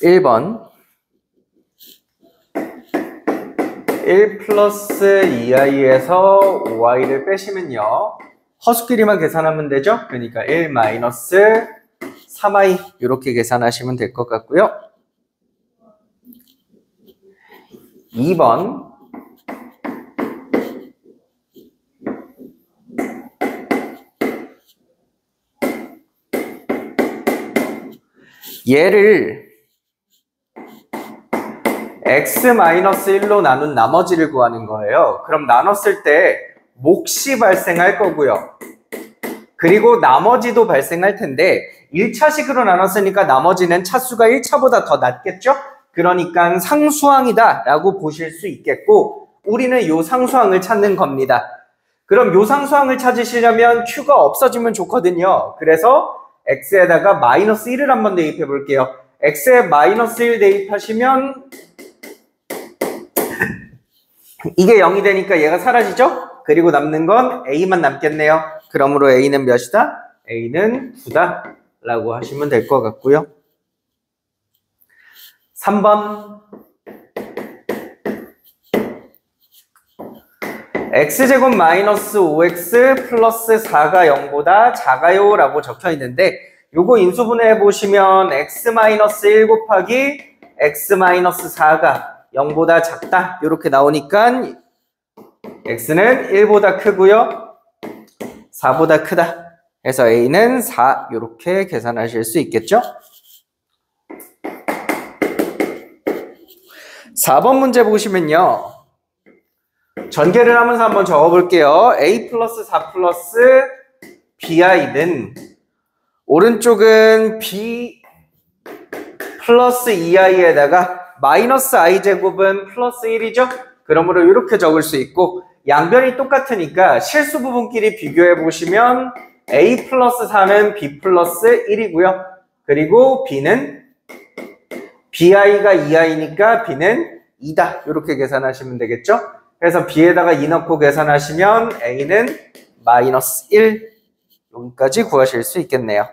1번 1 플러스 2i에서 5i를 빼시면요. 허수끼리만 계산하면 되죠? 그러니까 1 마이너스 3i 이렇게 계산하시면 될 것 같고요. 2번 얘를 x-1로 나눈 나머지를 구하는 거예요. 그럼 나눴을 때 몫이 발생할 거고요. 그리고 나머지도 발생할 텐데 1차식으로 나눴으니까 나머지는 차수가 1차보다 더 낮겠죠? 그러니까 상수항이다 라고 보실 수 있겠고 우리는 요 상수항을 찾는 겁니다. 그럼 요 상수항을 찾으시려면 q가 없어지면 좋거든요. 그래서 x에다가 마이너스 1을 한번 대입해 볼게요. x에 마이너스 1 대입하시면 이게 0이 되니까 얘가 사라지죠? 그리고 남는 건 a만 남겠네요. 그러므로 a는 몇이다? a는 9다 라고 하시면 될 것 같고요. 3번 x제곱 마이너스 5x 플러스 4가 0보다 작아요 라고 적혀 있는데 요거 인수분해 보시면 x 마이너스 1 곱하기 x 마이너스 4가 0보다 작다 이렇게 나오니까 x는 1보다 크고요 4보다 크다 해서 a는 4 이렇게 계산하실 수 있겠죠. 4번 문제 보시면요 전개를 하면서 한번 적어볼게요. a 플러스 4 플러스 bi는 오른쪽은 b 플러스 2i에다가 마이너스 i제곱은 플러스 1이죠? 그러므로 이렇게 적을 수 있고 양변이 똑같으니까 실수 부분끼리 비교해 보시면 a 플러스 4는 b 플러스 1이고요. 그리고 b는 bi가 2i니까 b는 2다. 이렇게 계산하시면 되겠죠? 그래서 b에다가 2 넣고 계산하시면 a는 마이너스 1 여기까지 구하실 수 있겠네요.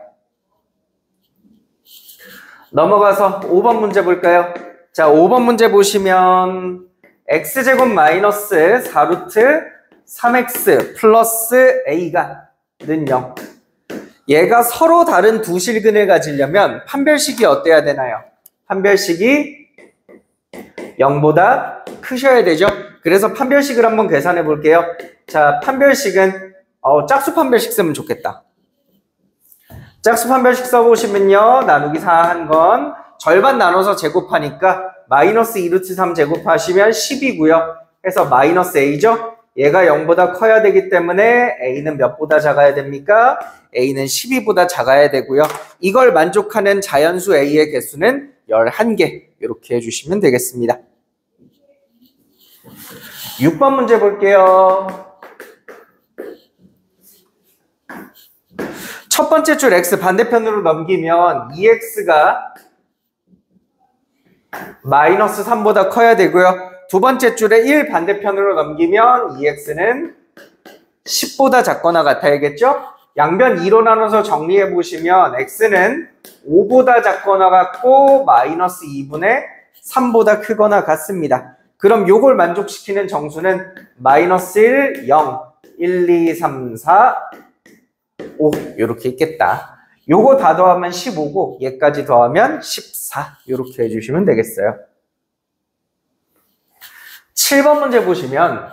넘어가서 5번 문제 볼까요? 자, 5번 문제 보시면 x제곱 마이너스 4루트 3x 플러스 a가 는 0. 얘가 서로 다른 두 실근을 가지려면 판별식이 어때야 되나요? 판별식이 0보다 크셔야 되죠? 그래서 판별식을 한번 계산해 볼게요. 자, 판별식은 짝수 판별식 쓰면 좋겠다. 짝수 판별식 써보시면요. 나누기 4 한 건 절반 나눠서 제곱하니까 마이너스 2루트 3 제곱하시면 10이고요. 해서 마이너스 a죠? 얘가 0보다 커야 되기 때문에 a는 몇보다 작아야 됩니까? a는 12보다 작아야 되고요. 이걸 만족하는 자연수 a의 개수는 11개 이렇게 해주시면 되겠습니다. 6번 문제 볼게요. 첫 번째 줄 x 반대편으로 넘기면 2x가 마이너스 3보다 커야 되고요. 두 번째 줄에 1 반대편으로 넘기면 2x는 10보다 작거나 같아야겠죠? 양변 2로 나눠서 정리해 보시면 x는 5보다 작거나 같고 마이너스 2분의 3보다 크거나 같습니다. 그럼 요걸 만족시키는 정수는 마이너스 1, 0, 1, 2, 3, 4, 5 이렇게 있겠다. 요거 다 더하면 15고 얘까지 더하면 14 이렇게 해주시면 되겠어요. 7번 문제 보시면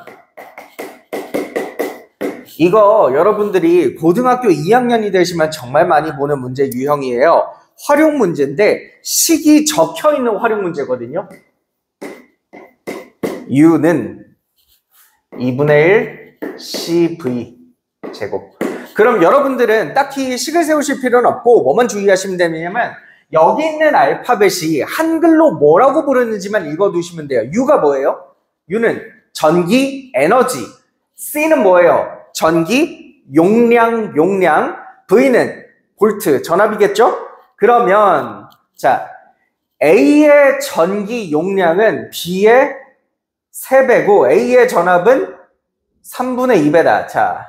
이거 여러분들이 고등학교 2학년이 되시면 정말 많이 보는 문제 유형이에요. 활용 문제인데 식이 적혀있는 활용 문제거든요. u는 2분의 1 cv 제곱. 그럼 여러분들은 딱히 식을 세우실 필요는 없고 뭐만 주의하시면 되냐면 여기 있는 알파벳이 한글로 뭐라고 부르는지만 읽어두시면 돼요. u가 뭐예요? u는 전기, 에너지. c는 뭐예요? 전기, 용량, v는 볼트, 전압이겠죠? 그러면 자 A의 전기 용량은 B의 3배고 A의 전압은 3분의 2배다. 자,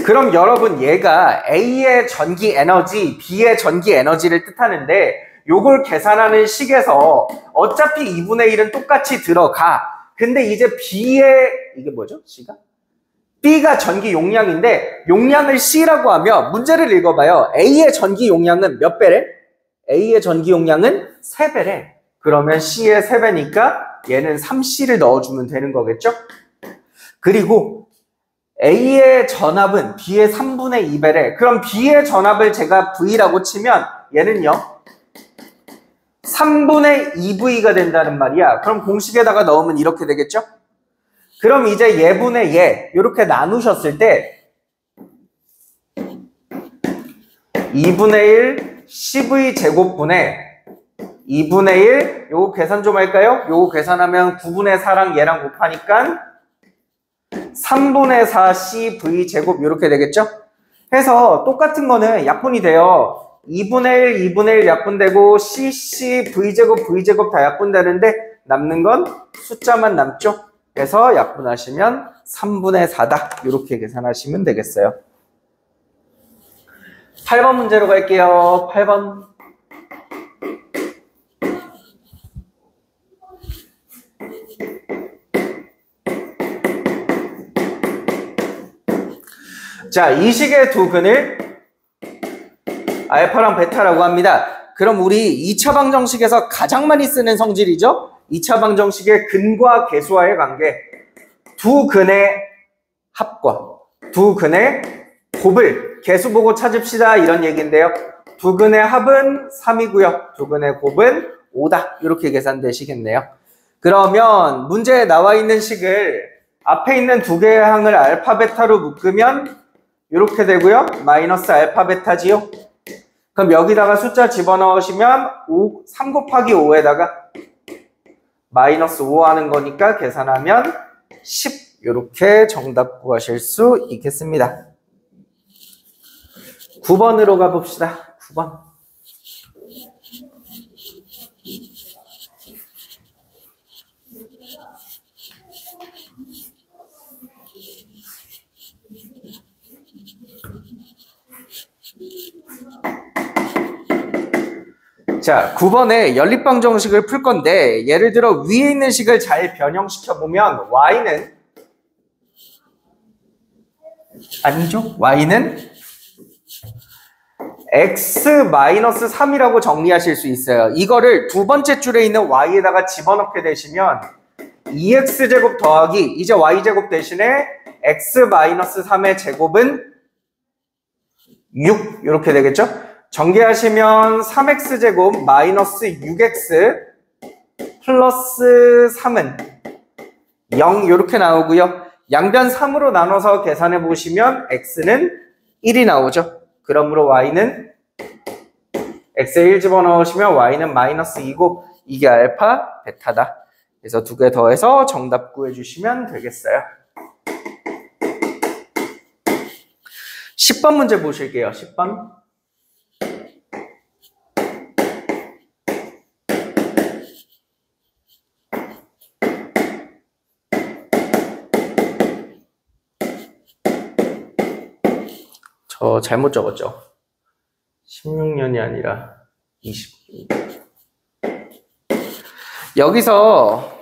그럼 여러분 얘가 A의 전기 에너지, B의 전기 에너지를 뜻하는데 요걸 계산하는 식에서 어차피 2분의 1은 똑같이 들어가. 근데 이제 B의 이게 뭐죠? C가? B가 전기 용량인데 용량을 C라고 하면 문제를 읽어봐요. A의 전기 용량은 몇 배래? A의 전기 용량은 3배래. 그러면 C의 3배니까 얘는 3C를 넣어주면 되는 거겠죠? 그리고 A의 전압은 B의 3분의 2배래. 그럼 B의 전압을 제가 V라고 치면 얘는요 3분의 2V가 된다는 말이야. 그럼 공식에다가 넣으면 이렇게 되겠죠? 그럼 이제 얘분의 얘 이렇게 나누셨을 때 2분의 1 CV 제곱분의 2분의 1 요거 계산 좀 할까요? 요거 계산하면 9분의 4랑 얘랑 곱하니까 3분의 4 CV 제곱 이렇게 되겠죠? 해서 똑같은 거는 약분이 돼요. 2분의 1, 2분의 1 약분되고 CC, V제곱, V제곱 다 약분되는데 남는 건 숫자만 남죠? 그래서 약분하시면 3분의 4다. 이렇게 계산하시면 되겠어요. 8번 문제로 갈게요. 8번. 자, 이 식의 두 근을 알파랑 베타라고 합니다. 그럼 우리 2차 방정식에서 가장 많이 쓰는 성질이죠? 2차 방정식의 근과 계수와의 관계. 두 근의 합과 두 근의 곱을 계수 보고 찾읍시다 이런 얘기인데요. 두 근의 합은 3이고요. 두 근의 곱은 5다. 이렇게 계산되시겠네요. 그러면 문제에 나와 있는 식을 앞에 있는 두 개의 항을 알파 베타로 묶으면 이렇게 되고요. 마이너스 알파 베타지요. 그럼 여기다가 숫자 집어넣으시면 3 곱하기 5에다가 마이너스 5 하는 거니까 계산하면 10 이렇게 정답 구하실 수 있겠습니다. 9번으로 가봅시다. 9번. 자, 9번에 연립방정식을 풀 건데 예를 들어 위에 있는 식을 잘 변형시켜 보면 y는 아니죠? y는 x-3이라고 정리하실 수 있어요. 이거를 두 번째 줄에 있는 y에다가 집어넣게 되시면 2x제곱 더하기 이제 y제곱 대신에 x-3의 제곱은 6 이렇게 되겠죠? 전개하시면 3x제곱 마이너스 6x 플러스 3은 0 이렇게 나오고요. 양변 3으로 나눠서 계산해 보시면 x는 1이 나오죠. 그러므로 y는 x에 1 집어넣으시면 y는 마이너스 2고 이게 알파, 베타다. 그래서 두 개 더해서 정답 구해주시면 되겠어요. 10번 문제 보실게요. 10번. 저 잘못 적었죠. 16년이 아니라 20. 여기서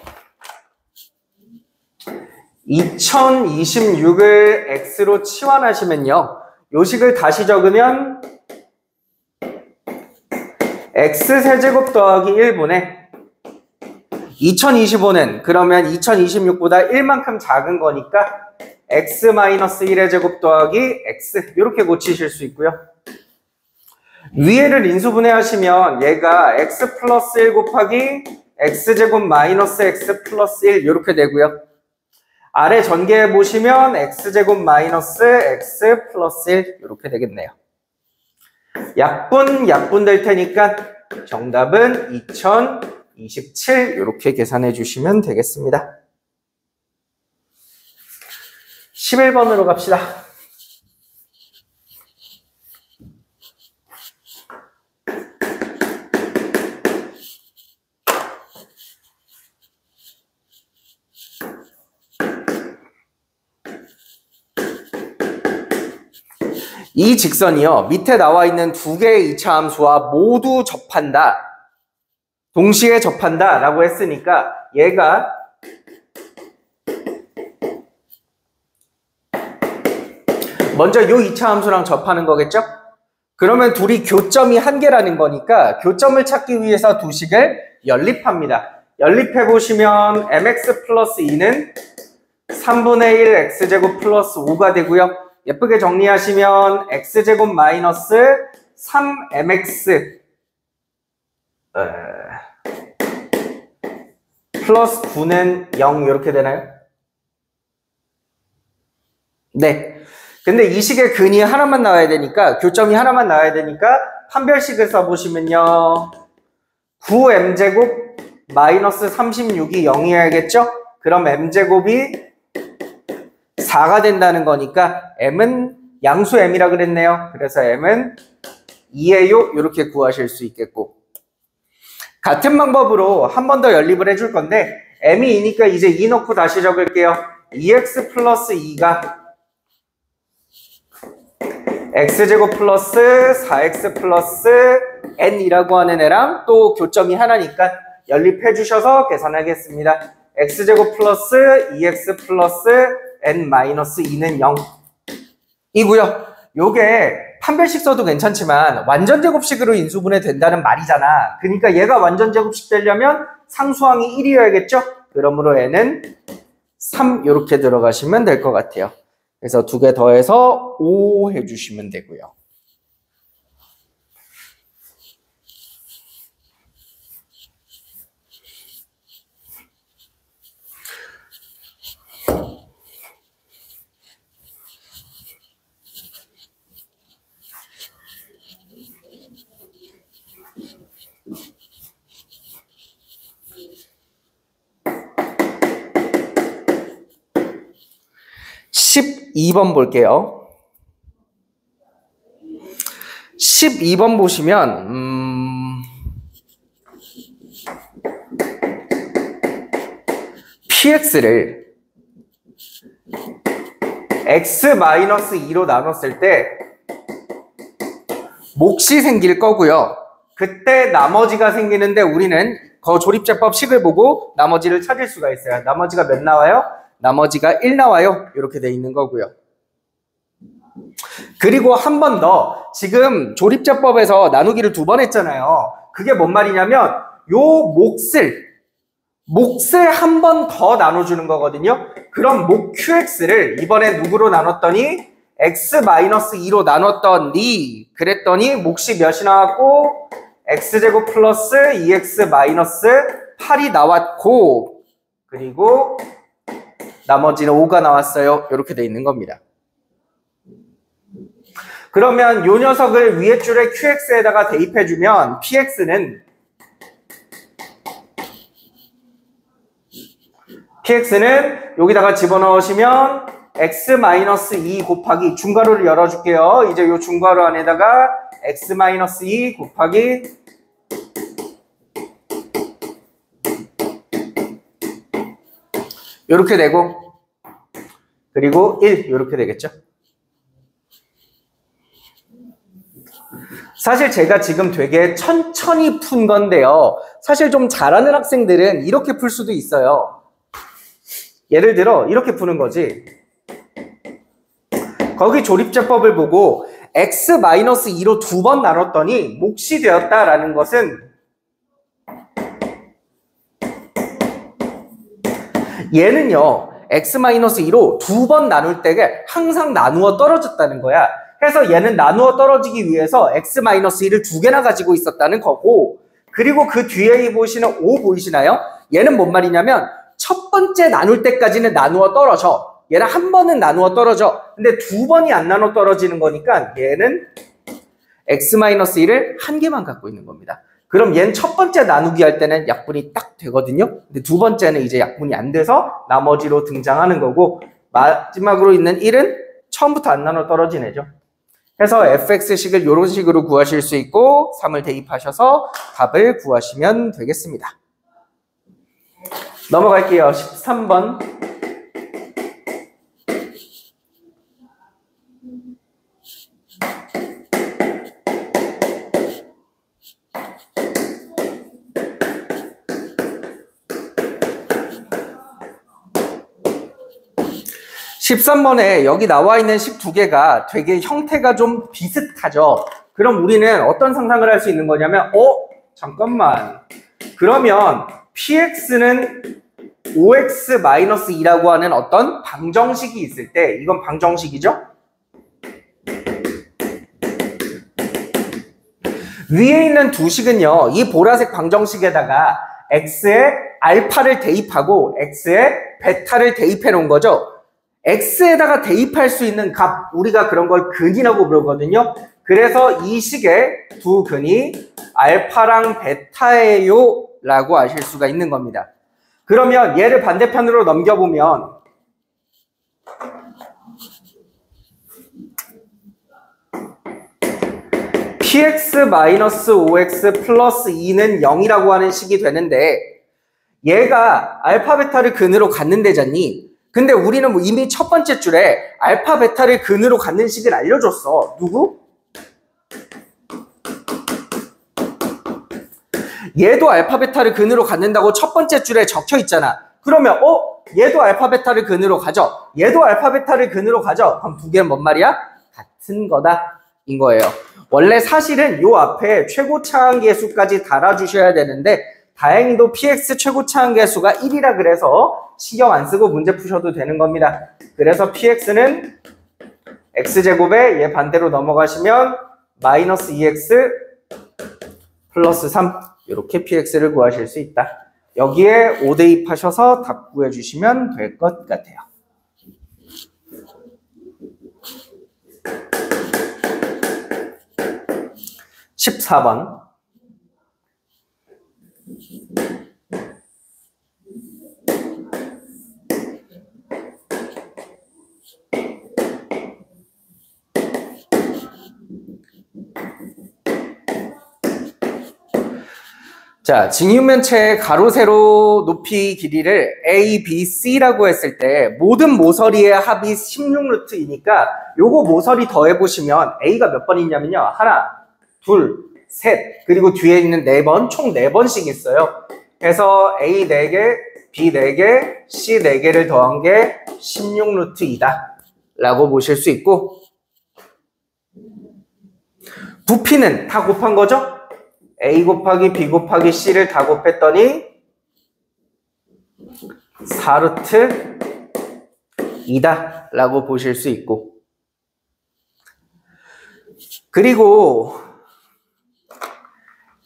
2026을 x로 치환하시면요. 요 식을 다시 적으면 x세제곱 더하기 1분의 2025는 그러면 2026보다 1만큼 작은 거니까 x-1의 제곱 더하기 x 이렇게 고치실 수 있고요. 위에를 인수분해 하시면 얘가 x 플러스 1 곱하기 x제곱 마이너스 x 플러스 1 이렇게 되고요. 아래 전개해 보시면 x제곱 마이너스 x 플러스 1 이렇게 되겠네요. 약분 될 테니까 정답은 2027 이렇게 계산해 주시면 되겠습니다. 11번으로 갑시다. 이 직선이요. 밑에 나와 있는 두 개의 2차 함수와 모두 접한다. 동시에 접한다 라고 했으니까 얘가 먼저 요 2차 함수랑 접하는 거겠죠? 그러면 둘이 교점이 한 개라는 거니까 교점을 찾기 위해서 두 식을 연립합니다. 연립해 보시면 mx 플러스 2는 3분의 1 x제곱 플러스 5가 되고요. 예쁘게 정리하시면 x제곱 마이너스 3mx 플러스 9는 0 이렇게 되나요? 네. 근데 이 식의 근이 하나만 나와야 되니까 교점이 하나만 나와야 되니까 판별식을 써보시면요. 9m제곱 마이너스 36이 0이어야겠죠? 그럼 m제곱이 4가 된다는 거니까 m은 양수 m이라 그랬네요. 그래서 m은 2예요. 이렇게 구하실 수 있겠고 같은 방법으로 한 번 더 연립을 해줄 건데 m이 2니까 이제 2 넣고 다시 적을게요. 2x 플러스 2가 x제곱 플러스 4x 플러스 n이라고 하는 애랑 또 교점이 하나니까 연립해 주셔서 계산하겠습니다. x제곱 플러스 2x 플러스 n 마이너스 2는 0 이고요. 요게 판별식 써도 괜찮지만 완전제곱식으로 인수분해 된다는 말이잖아. 그러니까 얘가 완전제곱식 되려면 상수항이 1이어야겠죠? 그러므로 n은 3 이렇게 들어가시면 될 것 같아요. 그래서 두 개 더해서 5 해주시면 되고요. (12번) 볼게요. 12번 보시면 px를 x-2로 나눴을 때 몫이 생길 거고요. 그때 나머지가 생기는데 우리는 그 조립제법 식을 보고 나머지를 찾을 수가 있어요. 나머지가 몇 나와요? 나머지가 1 나와요. 이렇게 돼 있는 거고요. 그리고 한 번 더 지금 조립제법에서 나누기를 2번 했잖아요. 그게 뭔 말이냐면 요 몫을 한 번 더 나눠주는 거거든요. 그럼 몫 qx를 이번에 누구로 나눴더니 x-2로 나눴더니 그랬더니 몫이 몇이 나왔고 x제곱 플러스 2x 마이너스 8이 나왔고 그리고 나머지는 5가 나왔어요. 이렇게 돼 있는 겁니다. 그러면 이 녀석을 위에 줄에 qx에다가 대입해주면 px는 여기다가 집어넣으시면 x-2 곱하기 중괄호를 열어줄게요. 이제 이 중괄호 안에다가 x-2 곱하기 이렇게 되고 그리고 1 이렇게 되겠죠. 사실 제가 지금 되게 천천히 푼 건데요. 사실 좀 잘하는 학생들은 이렇게 풀 수도 있어요. 예를 들어 이렇게 푸는 거지. 거기 조립제법을 보고 x-2로 2번 나눴더니 몫이 되었다라는 것은 얘는요. x-2로 2번 나눌 때 항상 나누어 떨어졌다는 거야. 그래서 얘는 나누어 떨어지기 위해서 x-1을 2개나 가지고 있었다는 거고 그리고 그 뒤에 보이시는 5 보이시나요? 얘는 뭔 말이냐면 첫 번째 나눌 때까지는 나누어 떨어져. 얘는 한 번은 나누어 떨어져. 근데 2번이 안 나눠 떨어지는 거니까 얘는 x-1을 한 개만 갖고 있는 겁니다. 그럼 얘는 첫 번째 나누기 할 때는 약분이 딱 되거든요. 근데 두 번째는 이제 약분이 안 돼서 나머지로 등장하는 거고 마지막으로 있는 1은 처음부터 안 나눠 떨어진 애죠. 그래서 fx식을 이런 식으로 구하실 수 있고 3을 대입하셔서 답을 구하시면 되겠습니다. 넘어갈게요. 13번. 13번에 여기 나와 있는 식 두 개가 되게 형태가 좀 비슷하죠. 그럼 우리는 어떤 상상을 할 수 있는 거냐면 잠깐만. 그러면 px는 5x-2라고 하는 어떤 방정식이 있을 때 이건 방정식이죠? 위에 있는 두 식은요. 이 보라색 방정식에다가 x에 알파를 대입하고 x에 베타를 대입해 놓은 거죠. x에다가 대입할 수 있는 값, 우리가 그런 걸 근이라고 부르거든요. 그래서 이 식의 두 근이 알파랑 베타예요 라고 아실 수가 있는 겁니다. 그러면 얘를 반대편으로 넘겨보면 px-5x 플러스 2는 0이라고 하는 식이 되는데 얘가 알파 베타를 근으로 갖는 데잖니. 근데 우리는 이미 첫 번째 줄에 알파 베타를 근으로 갖는 식을 알려줬어. 누구? 얘도 알파 베타를 근으로 갖는다고 첫 번째 줄에 적혀 있잖아. 그러면 얘도 알파 베타를 근으로 가져. 얘도 알파 베타를 근으로 가져. 그럼 두 개는 뭔 말이야? 같은 거다 인 거예요. 원래 사실은 요 앞에 최고 차항계수까지 달아주셔야 되는데 다행히도 px 최고 차항계수가 1이라 그래서 신경 안 쓰고 문제 푸셔도 되는 겁니다. 그래서 px는 x제곱에 얘 반대로 넘어가시면 마이너스 2x 플러스 3 이렇게 px를 구하실 수 있다. 여기에 5 대입하셔서 답 구해주시면 될 것 같아요. 14번. 자, 직육면체의 가로, 세로, 높이, 길이를 A, B, C라고 했을 때 모든 모서리의 합이 16루트이니까 요거 모서리 더해보시면 A가 몇 번 있냐면요. 하나, 둘, 셋, 그리고 뒤에 있는 4번, 총 4번씩 있어요. 그래서 A 4개, B 4개, C 4개를 더한 게 16루트이다 라고 보실 수 있고 부피는 다 곱한 거죠? A 곱하기 B 곱하기 C를 다 곱했더니 4루트이다 라고 보실 수 있고 그리고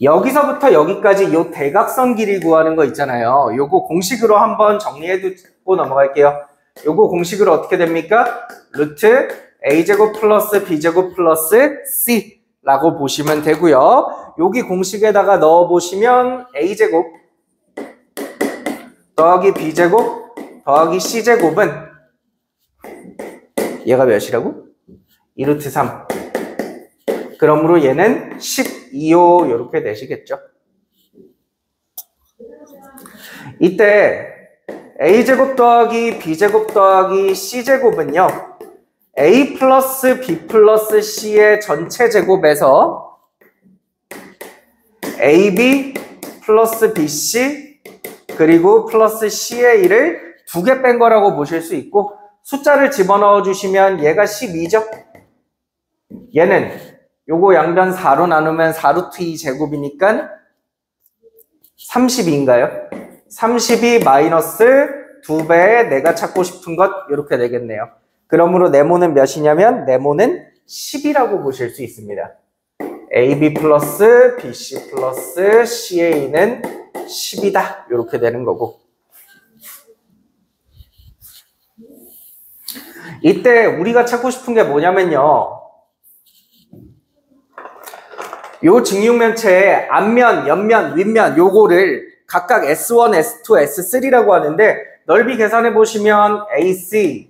여기서부터 여기까지 요 대각선 길이 구하는 거 있잖아요. 요거 공식으로 한번 정리해두고 넘어갈게요. 요거 공식으로 어떻게 됩니까? 루트 A제곱 플러스 B제곱 플러스 C 라고 보시면 되고요. 여기 공식에다가 넣어보시면 A제곱 더하기 B제곱 더하기 C제곱은 얘가 몇이라고? 2루트 3. 그러므로 얘는 12호 이렇게 되시겠죠. 이때 A제곱 더하기 B제곱 더하기 C제곱은요. A 플러스 B 플러스 C의 전체 제곱에서 AB 플러스 BC 그리고 플러스 C의 1을 2개 뺀 거라고 보실 수 있고 숫자를 집어넣어 주시면 얘가 12죠. 얘는 요거 양변 4로 나누면 4루트 2 제곱이니까 32인가요? 32 마이너스 2배의 내가 찾고 싶은 것 이렇게 되겠네요. 그러므로 네모는 몇이냐면 네모는 10이라고 보실 수 있습니다. AB 플러스 BC 플러스 CA는 10이다. 이렇게 되는 거고. 이때 우리가 찾고 싶은 게 뭐냐면요. 요 직육면체의 앞면, 옆면, 윗면 요거를 각각 S1, S2, S3라고 하는데 넓이 계산해 보시면 AC,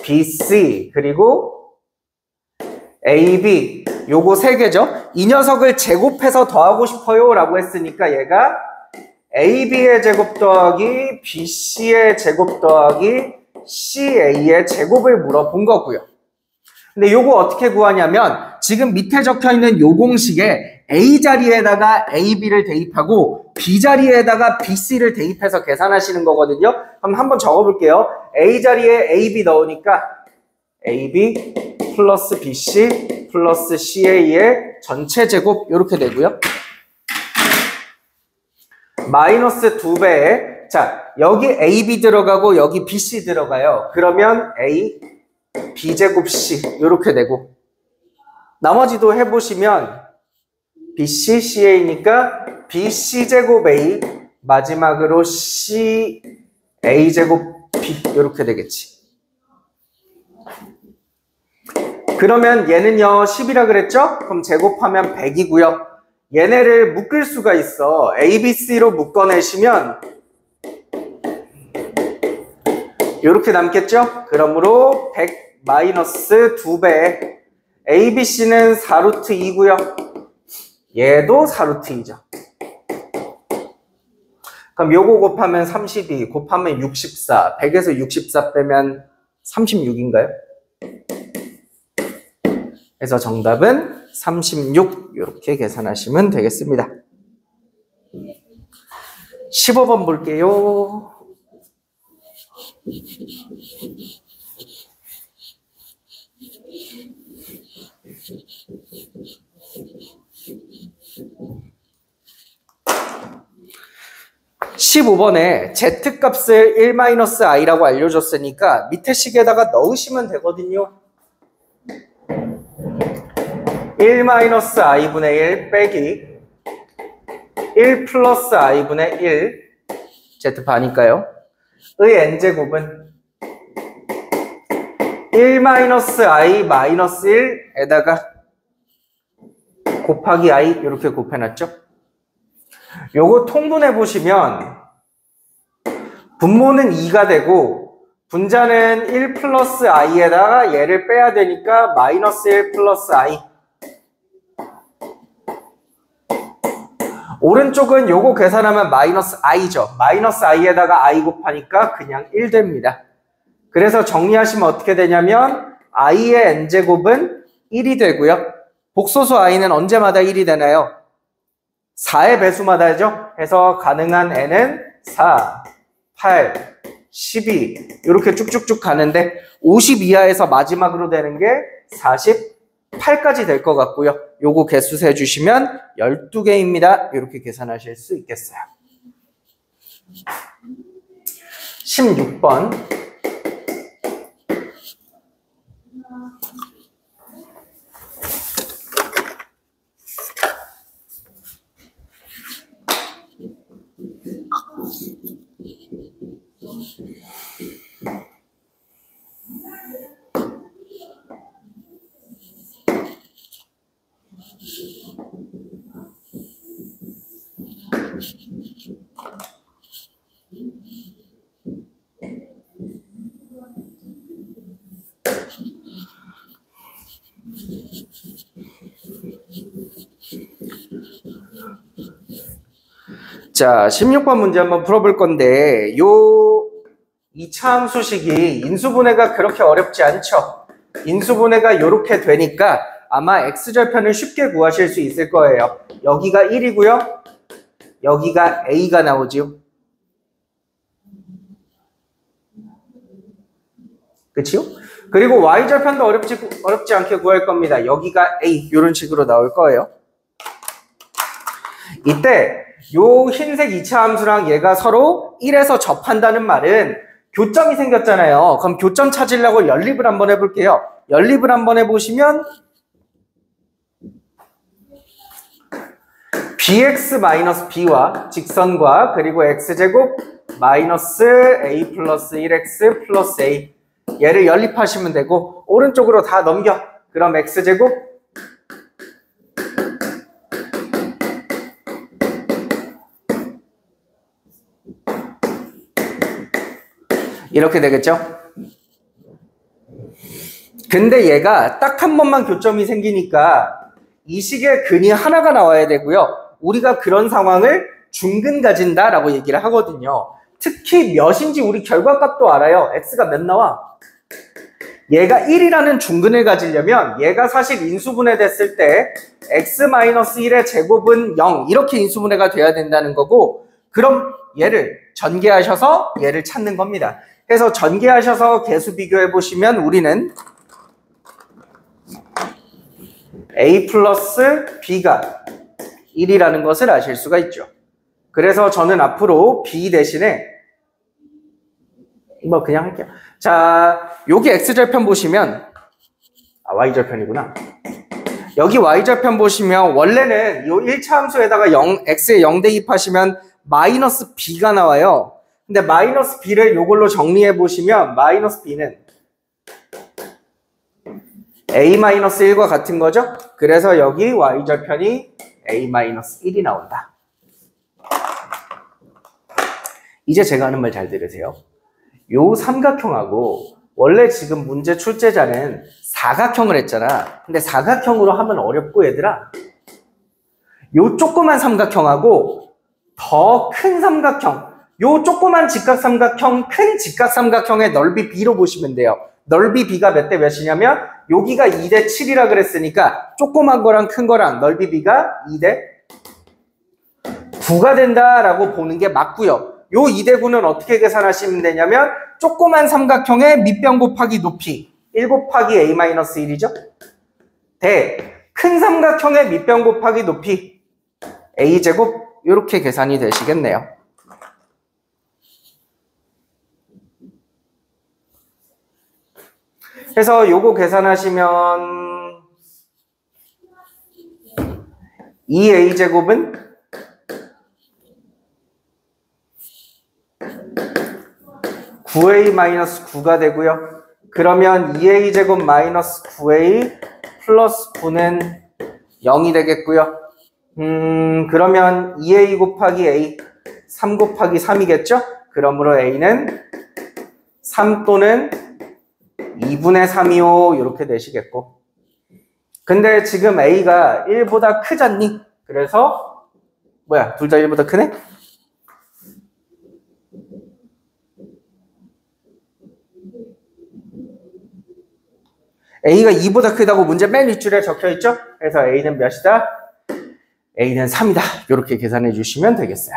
BC 그리고 AB 요거 3개죠. 이 녀석을 제곱해서 더하고 싶어요 라고 했으니까 얘가 AB의 제곱 더하기 BC의 제곱 더하기 CA의 제곱을 물어본 거고요. 근데 요거 어떻게 구하냐면 지금 밑에 적혀있는 요 공식에 A 자리에다가 AB를 대입하고 B 자리에다가 BC를 대입해서 계산하시는 거거든요. 그럼 한번 적어볼게요. A 자리에 AB 넣으니까 AB 플러스 BC 플러스 CA의 전체 제곱 이렇게 되고요. 마이너스 2배에 자 여기 AB 들어가고 여기 BC 들어가요. 그러면 A B제곱 C 이렇게 되고 나머지도 해보시면 BC CA니까 BC제곱 A 마지막으로 C A제곱 B 이렇게 되겠지. 그러면 얘는요 10이라 그랬죠? 그럼 제곱하면 100이고요. 얘네를 묶을 수가 있어. A, B, C로 묶어내시면 이렇게 남겠죠? 그러므로 100 마이너스 2배 A, B, C는 4루트 2고요. 얘도 4루트 2죠. 그럼 요거 곱하면 32, 곱하면 64, 100에서 64 빼면 36인가요? 그래서 정답은 36 이렇게 계산하시면 되겠습니다. 15번 볼게요. (15번에) Z값을 1-i라고 알려줬으니까 밑에 식에다가 넣으시면 되거든요. 1-i분의 1 빼기 1 플러스 i분의 1 Z바니까요. 의 n제곱은 1-i 마이너스 1에다가 곱하기 i 이렇게 곱해놨죠. 요거 통분해 보시면 분모는 2가 되고 분자는 1 플러스 i에다가 얘를 빼야 되니까 마이너스 1 플러스 i. 오른쪽은 요거 계산하면 마이너스 i죠. 마이너스 i에다가 i 곱하니까 그냥 1 됩니다. 그래서 정리하시면 어떻게 되냐면 i의 n제곱은 1이 되고요. 복소수 i는 언제마다 1이 되나요? 4의 배수마다죠. 해서 가능한 n은 4, 8, 12 이렇게 쭉쭉쭉 가는데 50 이하에서 마지막으로 되는 게 48까지 될 것 같고요. 요거 개수 세주시면 12개입니다. 이렇게 계산하실 수 있겠어요. 16번 자, 16번 문제 한번 풀어볼 건데 요 2차 함수식이 인수분해가 그렇게 어렵지 않죠. 인수분해가 이렇게 되니까 아마 x절편을 쉽게 구하실 수 있을 거예요. 여기가 1이고요. 여기가 a가 나오지요. 그치요? 그리고 y절편도 어렵지 않게 구할 겁니다. 여기가 a 이런 식으로 나올 거예요. 이때 요 흰색 2차 함수랑 얘가 서로 1에서 접한다는 말은 교점이 생겼잖아요. 그럼 교점 찾으려고 연립을 한번 해볼게요. 연립을 한번 해보시면 bx-b와 직선과 그리고 x제곱 마이너스 a 플러스 1x 플러스 a 얘를 연립하시면 되고 오른쪽으로 다 넘겨. 그럼 x제곱 이렇게 되겠죠? 근데 얘가 딱 한 번만 교점이 생기니까 이 식의 근이 하나가 나와야 되고요. 우리가 그런 상황을 중근 가진다 라고 얘기를 하거든요. 특히 몇인지 우리 결과값도 알아요. x가 몇 나와? 얘가 1이라는 중근을 가지려면 얘가 사실 인수분해 됐을 때 x-1의 제곱은 0 이렇게 인수분해가 돼야 된다는 거고, 그럼 얘를 전개하셔서 얘를 찾는 겁니다. 그래서 전개하셔서 개수 비교해 보시면 우리는 a 플러스 b가 1이라는 것을 아실 수가 있죠. 그래서 저는 앞으로 b 대신에 뭐 그냥 할게요. 자, 여기 x절편 보시면 y절편이구나. 여기 y절편 보시면 원래는 이 1차 함수에다가 x에 0 대입하시면 마이너스 b가 나와요. 근데 마이너스 b를 이걸로 정리해 보시면 마이너스 b는 a-1과 같은 거죠. 그래서 여기 y절편이 a-1이 나온다. 이제 제가 하는 말 잘 들으세요. 요 삼각형하고 원래 지금 문제 출제자는 사각형을 했잖아. 근데 사각형으로 하면 어렵고 얘들아, 요 조그만 삼각형하고 더 큰 삼각형, 요 조그만 직각삼각형, 큰 직각삼각형의 넓이 b로 보시면 돼요. 넓이 b가 몇 대 몇이냐면 여기가 2대 7이라 그랬으니까 조그만 거랑 큰 거랑 넓이 b가 2대 9가 된다라고 보는 게 맞고요. 요 2대 9는 어떻게 계산하시면 되냐면 조그만 삼각형의 밑변 곱하기 높이 1 곱하기 a-1이죠. 대 큰 삼각형의 밑변 곱하기 높이 a제곱, 이렇게 계산이 되시겠네요. 그래서 요거 계산하시면 2a제곱은 9a-9가 되고요. 그러면 2a제곱 마이너스 9a 플러스 9는 0이 되겠고요. 그러면 2a 곱하기 a 3 곱하기 3이겠죠? 그러므로 a는 3 또는 2분의 3이요. 이렇게 되시겠고. 근데 지금 a가 1보다 크잖니? 그래서 뭐야? 둘 다 1보다 크네? a가 2보다 크다고 문제 맨 윗줄에 적혀있죠? 그래서 a는 몇이다? a는 3이다. 이렇게 계산해 주시면 되겠어요.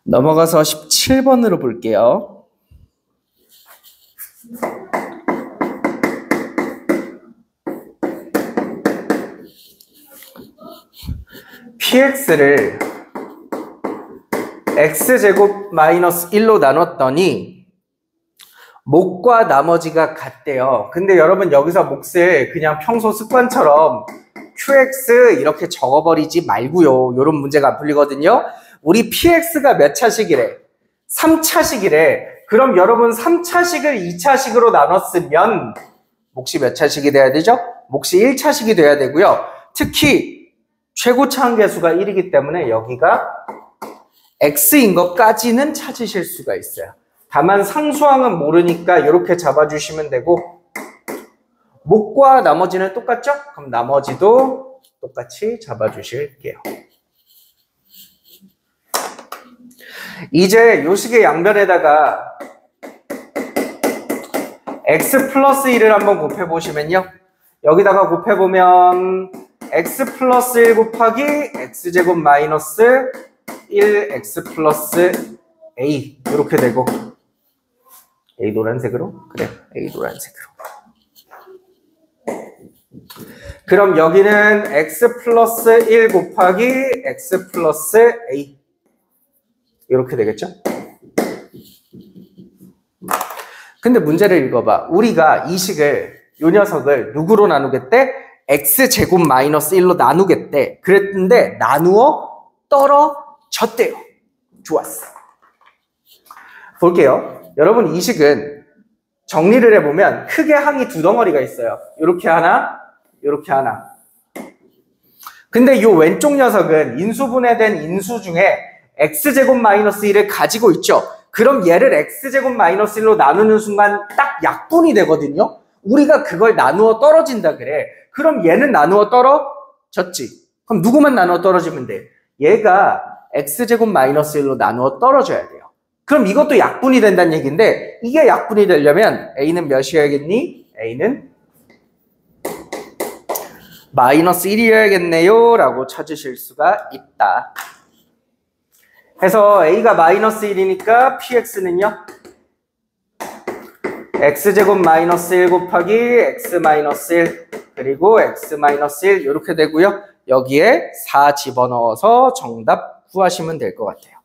넘어가서 17번으로 볼게요. px를 x제곱 마이너스 1로 나눴더니 몫과 나머지가 같대요. 근데 여러분 여기서 몫을 그냥 평소 습관처럼 qx 이렇게 적어버리지 말고요. 이런 문제가 안 풀리거든요. 우리 px가 몇 차식이래? 3차식이래. 그럼 여러분 3차식을 2차식으로 나눴으면 몫이 몇 차식이 돼야 되죠? 몫이 1차식이 돼야 되고요. 특히 최고차 한계수가 1이기 때문에 여기가 x인 것까지는 찾으실 수가 있어요. 다만 상수항은 모르니까 이렇게 잡아주시면 되고, 몫과 나머지는 똑같죠? 그럼 나머지도 똑같이 잡아주실게요. 이제 요식의 양변에다가 x 플러스 1을 한번 곱해보시면요. 여기다가 곱해보면 x 플러스 1 곱하기 x제곱 마이너스 1x 플러스 a 이렇게 되고, a 노란색으로? 그래, a 노란색으로. 그럼 여기는 x 플러스 1 곱하기 x 플러스 a 이렇게 되겠죠? 근데 문제를 읽어봐. 우리가 이 식을, 요 녀석을 누구로 나누겠대? x제곱 마이너스 1로 나누겠대. 그랬는데 나누어 떨어졌대요. 좋았어. 볼게요. 여러분 이 식은 정리를 해보면 크게 항이 두 덩어리가 있어요. 이렇게 하나, 이렇게 하나. 근데 요 왼쪽 녀석은 인수분해된 인수 중에 x제곱 마이너스 1을 가지고 있죠. 그럼 얘를 x제곱 마이너스 1로 나누는 순간 딱 약분이 되거든요. 우리가 그걸 나누어 떨어진다 그래. 그럼 얘는 나누어 떨어졌지. 그럼 누구만 나누어 떨어지면 돼? 얘가 x제곱 마이너스 1로 나누어 떨어져야 돼요. 그럼 이것도 약분이 된다는 얘기인데 이게 약분이 되려면 a는 몇이어야겠니? a는 마이너스 1이어야겠네요 라고 찾으실 수가 있다. 해서 a가 마이너스 1이니까 px는요 x제곱 마이너스 1 곱하기 x 마이너스 1 그리고 x 마이너스 1 이렇게 되고요. 여기에 4 집어넣어서 정답 구하시면 될 것 같아요.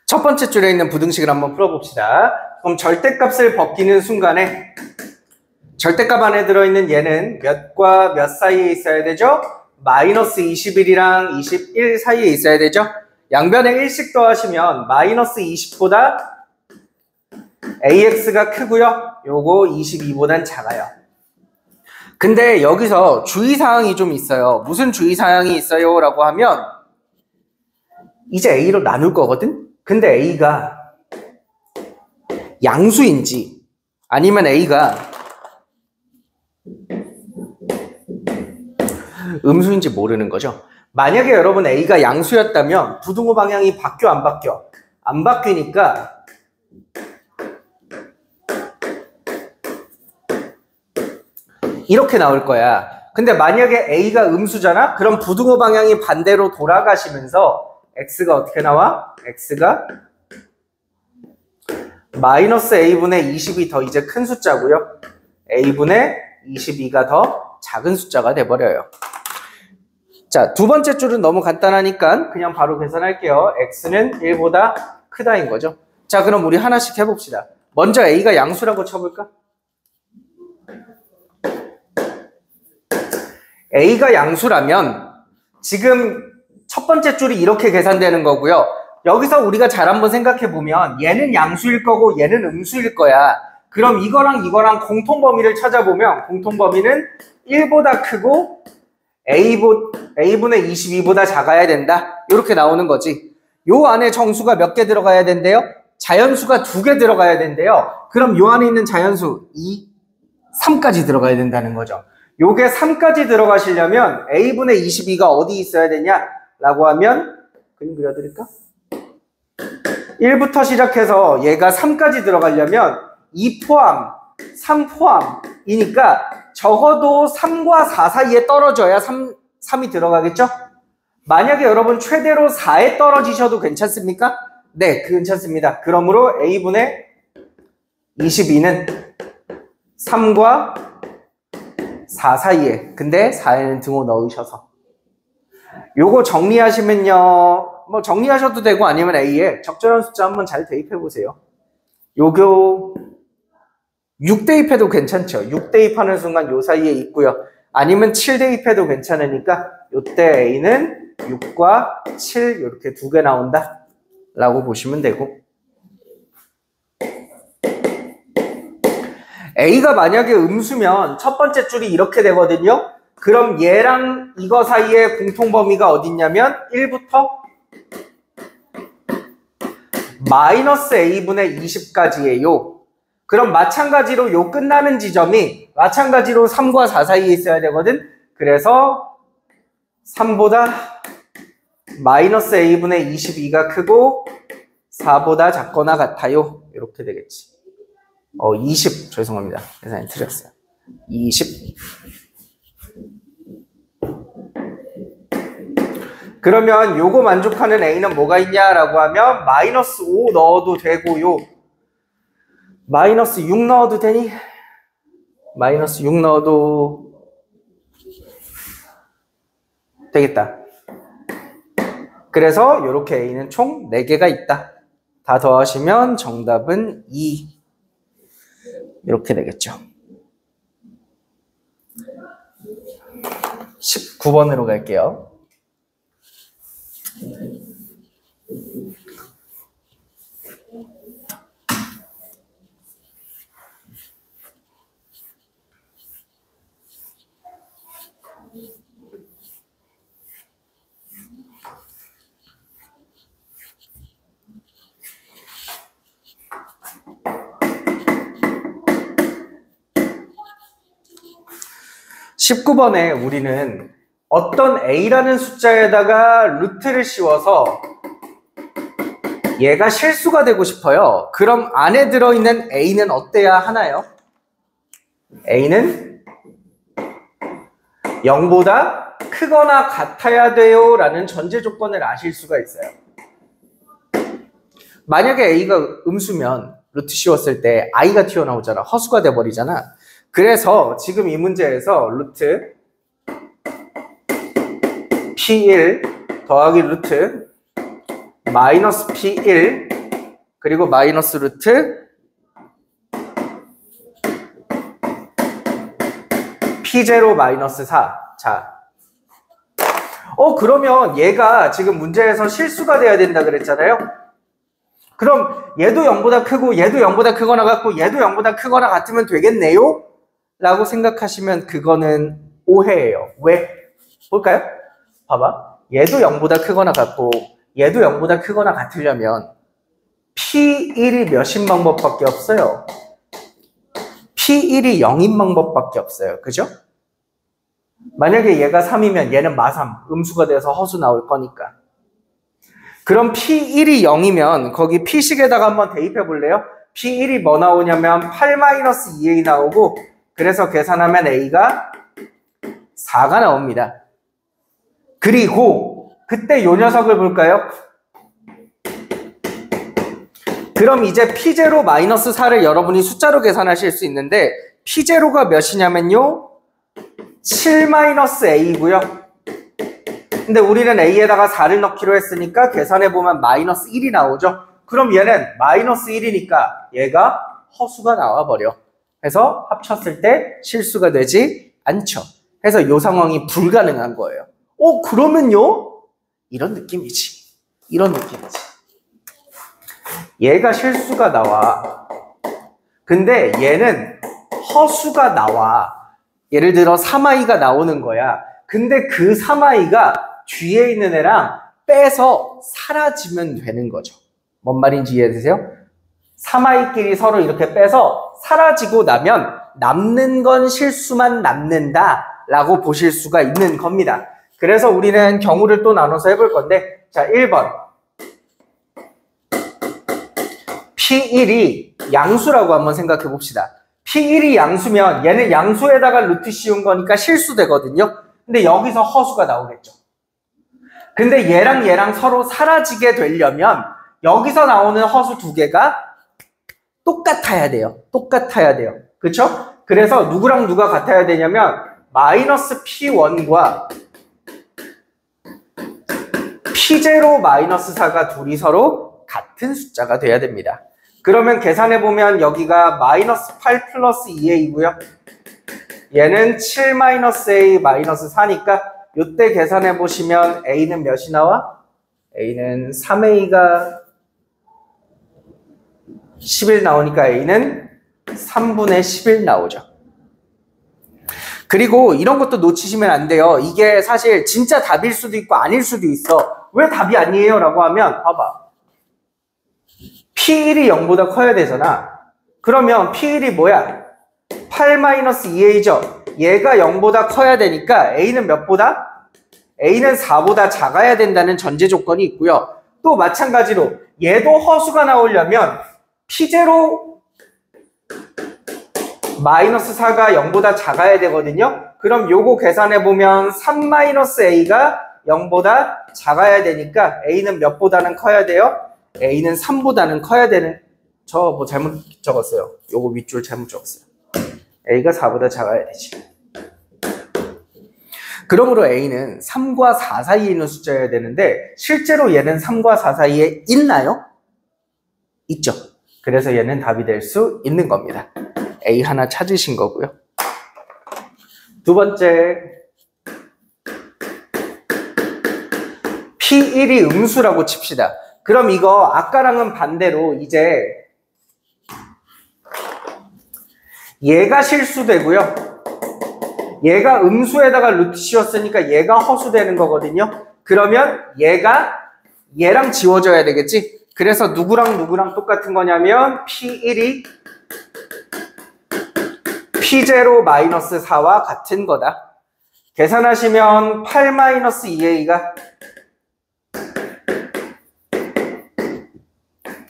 첫 번째 줄에 있는 부등식을 한번 풀어봅시다. 그럼 절대값을 벗기는 순간에 절대값 안에 들어있는 얘는 몇과 몇 사이에 있어야 되죠? 마이너스 21이랑 21 사이에 있어야 되죠? 양변에 1씩 더하시면 마이너스 20보다 AX가 크고요. 요거 22보단 작아요. 근데 여기서 주의사항이 좀 있어요. 무슨 주의사항이 있어요? 라고 하면 이제 A로 나눌 거거든? 근데 A가 양수인지 아니면 A가 음수인지 모르는 거죠. 만약에 여러분 A가 양수였다면 부등호 방향이 바뀌어 안 바뀌어? 안 바뀌니까 이렇게 나올 거야. 근데 만약에 A가 음수잖아? 그럼 부등호 방향이 반대로 돌아가시면서 X가 어떻게 나와? X가 마이너스 A분의 20이 더 이제 큰 숫자고요. A분의 22가 더 작은 숫자가 돼버려요. 자, 두 번째 줄은 너무 간단하니까 그냥 바로 계산할게요. X는 1보다 크다인 거죠. 자, 그럼 우리 하나씩 해봅시다. 먼저 A가 양수라고 쳐볼까? A가 양수라면 지금 첫 번째 줄이 이렇게 계산되는 거고요. 여기서 우리가 잘 한번 생각해보면 얘는 양수일 거고 얘는 음수일 거야. 그럼 이거랑 이거랑 공통범위를 찾아보면 공통범위는 1보다 크고 A분의 22보다 작아야 된다. 이렇게 나오는 거지. 요 안에 정수가 몇 개 들어가야 된대요? 자연수가 2개 들어가야 된대요. 그럼 요 안에 있는 자연수 2, 3까지 들어가야 된다는 거죠. 요게 3까지 들어가시려면 A분의 22가 어디 있어야 되냐? 라고 하면 그림 그려드릴까? 1부터 시작해서 얘가 3까지 들어가려면 2 포함, 3 포함이니까 적어도 3과 4 사이에 떨어져야 3이 들어가겠죠? 만약에 여러분 최대로 4에 떨어지셔도 괜찮습니까? 네, 괜찮습니다. 그러므로 A분의 22는 3과 4 사이에, 근데 4에는 등호 넣으셔서 요거 정리하시면요, 뭐 정리하셔도 되고 아니면 A에 적절한 숫자 한번 잘 대입해 보세요. 요거 6 대입해도 괜찮죠. 6 대입하는 순간 요 사이에 있고요. 아니면 7 대입해도 괜찮으니까 요때 A는 6과 7 이렇게 2개 나온다 라고 보시면 되고, A가 만약에 음수면 첫 번째 줄이 이렇게 되거든요. 그럼 얘랑 이거 사이에 공통범위가 어딨냐면 1부터 마이너스 A분의 20까지예요. 그럼 마찬가지로 요 끝나는 지점이 마찬가지로 3과 4 사이에 있어야 되거든. 그래서 3보다 마이너스 A분의 22가 크고 4보다 작거나 같아요. 이렇게 되겠지. 20 죄송합니다. 계산이 틀렸어요. 20 그러면 요거 만족하는 A는 뭐가 있냐라고 하면 마이너스 5 넣어도 되고요. 마이너스 6 넣어도 되니? 마이너스 6 넣어도 되겠다. 그래서 이렇게 A는 총 4개가 있다. 다 더하시면 정답은 2. 이렇게 되겠죠. 19번으로 갈게요. (19번에) 우리는 어떤 A라는 숫자에다가 루트를 씌워서 얘가 실수가 되고 싶어요. 그럼 안에 들어있는 A는 어때야 하나요? A는 0보다 크거나 같아야 돼요 라는 전제 조건을 아실 수가 있어요. 만약에 A가 음수면 루트 씌웠을 때 I가 튀어나오잖아. 허수가 돼버리잖아. 그래서 지금 이 문제에서 루트 P1 더하기 루트 마이너스 P1 그리고 마이너스 루트 P0 마이너스 4. 자, 그러면 얘가 지금 문제에서 실수가 돼야 된다 그랬잖아요. 그럼 얘도 0보다 크고 얘도 0보다 크거나 같고 얘도 0보다 크거나 같으면 되겠네요? 라고 생각하시면 그거는 오해예요. 왜? 볼까요? 봐봐. 얘도 0보다 크거나 같고 얘도 0보다 크거나 같으려면 P1이 몇인 방법밖에 없어요. P1이 0인 방법밖에 없어요. 그죠? 만약에 얘가 3이면 얘는 마3, 음수가 돼서 허수 나올 거니까. 그럼 P1이 0이면 거기 P식에다가 한번 대입해 볼래요? P1이 뭐 나오냐면 8-2A 나오고 그래서 계산하면 A가 4가 나옵니다. 그리고 그때 요 녀석을 볼까요? 그럼 이제 P0 마이너스 4를 여러분이 숫자로 계산하실 수 있는데 P0가 몇이냐면요 7-A고요. 근데 우리는 A에다가 4를 넣기로 했으니까 계산해보면 마이너스 1이 나오죠. 그럼 얘는 마이너스 1이니까 얘가 허수가 나와버려. 그래서 합쳤을 때 실수가 되지 않죠. 그래서 이 상황이 불가능한 거예요. 그러면요? 이런 느낌이지. 이런 느낌이지. 얘가 실수가 나와. 근데 얘는 허수가 나와. 예를 들어 3i가 나오는 거야. 근데 그 3i가 뒤에 있는 애랑 빼서 사라지면 되는 거죠. 뭔 말인지 이해되세요? 3i끼리 서로 이렇게 빼서 사라지고 나면 남는 건 실수만 남는다 라고 보실 수가 있는 겁니다. 그래서 우리는 경우를 또 나눠서 해볼 건데 자 1번 P1이 양수라고 한번 생각해 봅시다. P1이 양수면 얘는 양수에다가 루트 씌운 거니까 실수되거든요. 근데 여기서 허수가 나오겠죠. 근데 얘랑 얘랑 서로 사라지게 되려면 여기서 나오는 허수 두 개가 똑같아야 돼요. 똑같아야 돼요. 그쵸? 그래서 누구랑 누가 같아야 되냐면 마이너스 P1과 P0 마이너스 4가 둘이 서로 같은 숫자가 돼야 됩니다. 그러면 계산해보면 여기가 마이너스 8 플러스 2a이고요. 얘는 7 마이너스 a 마이너스 4니까 이때 계산해보시면 a는 몇이 나와? a는 3a가 11 나오니까 a는 3분의 11 나오죠. 그리고 이런 것도 놓치시면 안 돼요. 이게 사실 진짜 답일 수도 있고 아닐 수도 있어. 왜 답이 아니에요? 라고 하면 봐봐. P1이 0보다 커야 되잖아. 그러면 P1이 뭐야? 8-2a죠. 얘가 0보다 커야 되니까 A는 몇보다? A는 4보다 작아야 된다는 전제 조건이 있고요. 또 마찬가지로 얘도 허수가 나오려면 P0 마이너스 4가 0보다 작아야 되거든요. 그럼 요거 계산해보면 3-a가 0보다 작아야 되니까 A는 몇보다는 커야 돼요? A는 3보다는 커야 되는, 저 뭐 잘못 적었어요. 요거 윗줄 잘못 적었어요. A가 4보다 작아야 되지. 그러므로 A는 3과 4 사이에 있는 숫자여야 되는데 실제로 얘는 3과 4 사이에 있나요? 있죠. 그래서 얘는 답이 될 수 있는 겁니다. A 하나 찾으신 거고요. 두 번째, P1이 음수라고 칩시다. 그럼 이거 아까랑은 반대로 이제 얘가 실수되고요. 얘가 음수에다가 루트 씌웠으니까 얘가 허수되는 거거든요. 그러면 얘가 얘랑 지워져야 되겠지? 그래서 누구랑 누구랑 똑같은 거냐면 P1이 P0-4와 같은 거다. 계산하시면 8-2A가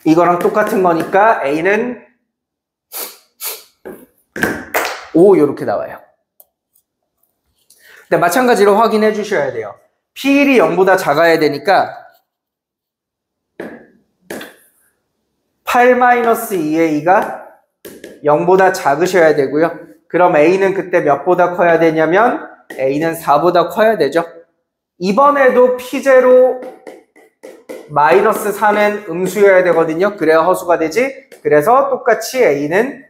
이거랑 똑같은 거니까 A는 5 이렇게 나와요. 근데 마찬가지로 확인해 주셔야 돼요. P1이 0보다 작아야 되니까 8-2A가 0보다 작으셔야 되고요. 그럼 A는 그때 몇보다 커야 되냐면 A는 4보다 커야 되죠. 이번에도 P0-4는 음수여야 되거든요. 그래야 허수가 되지. 그래서 똑같이 A는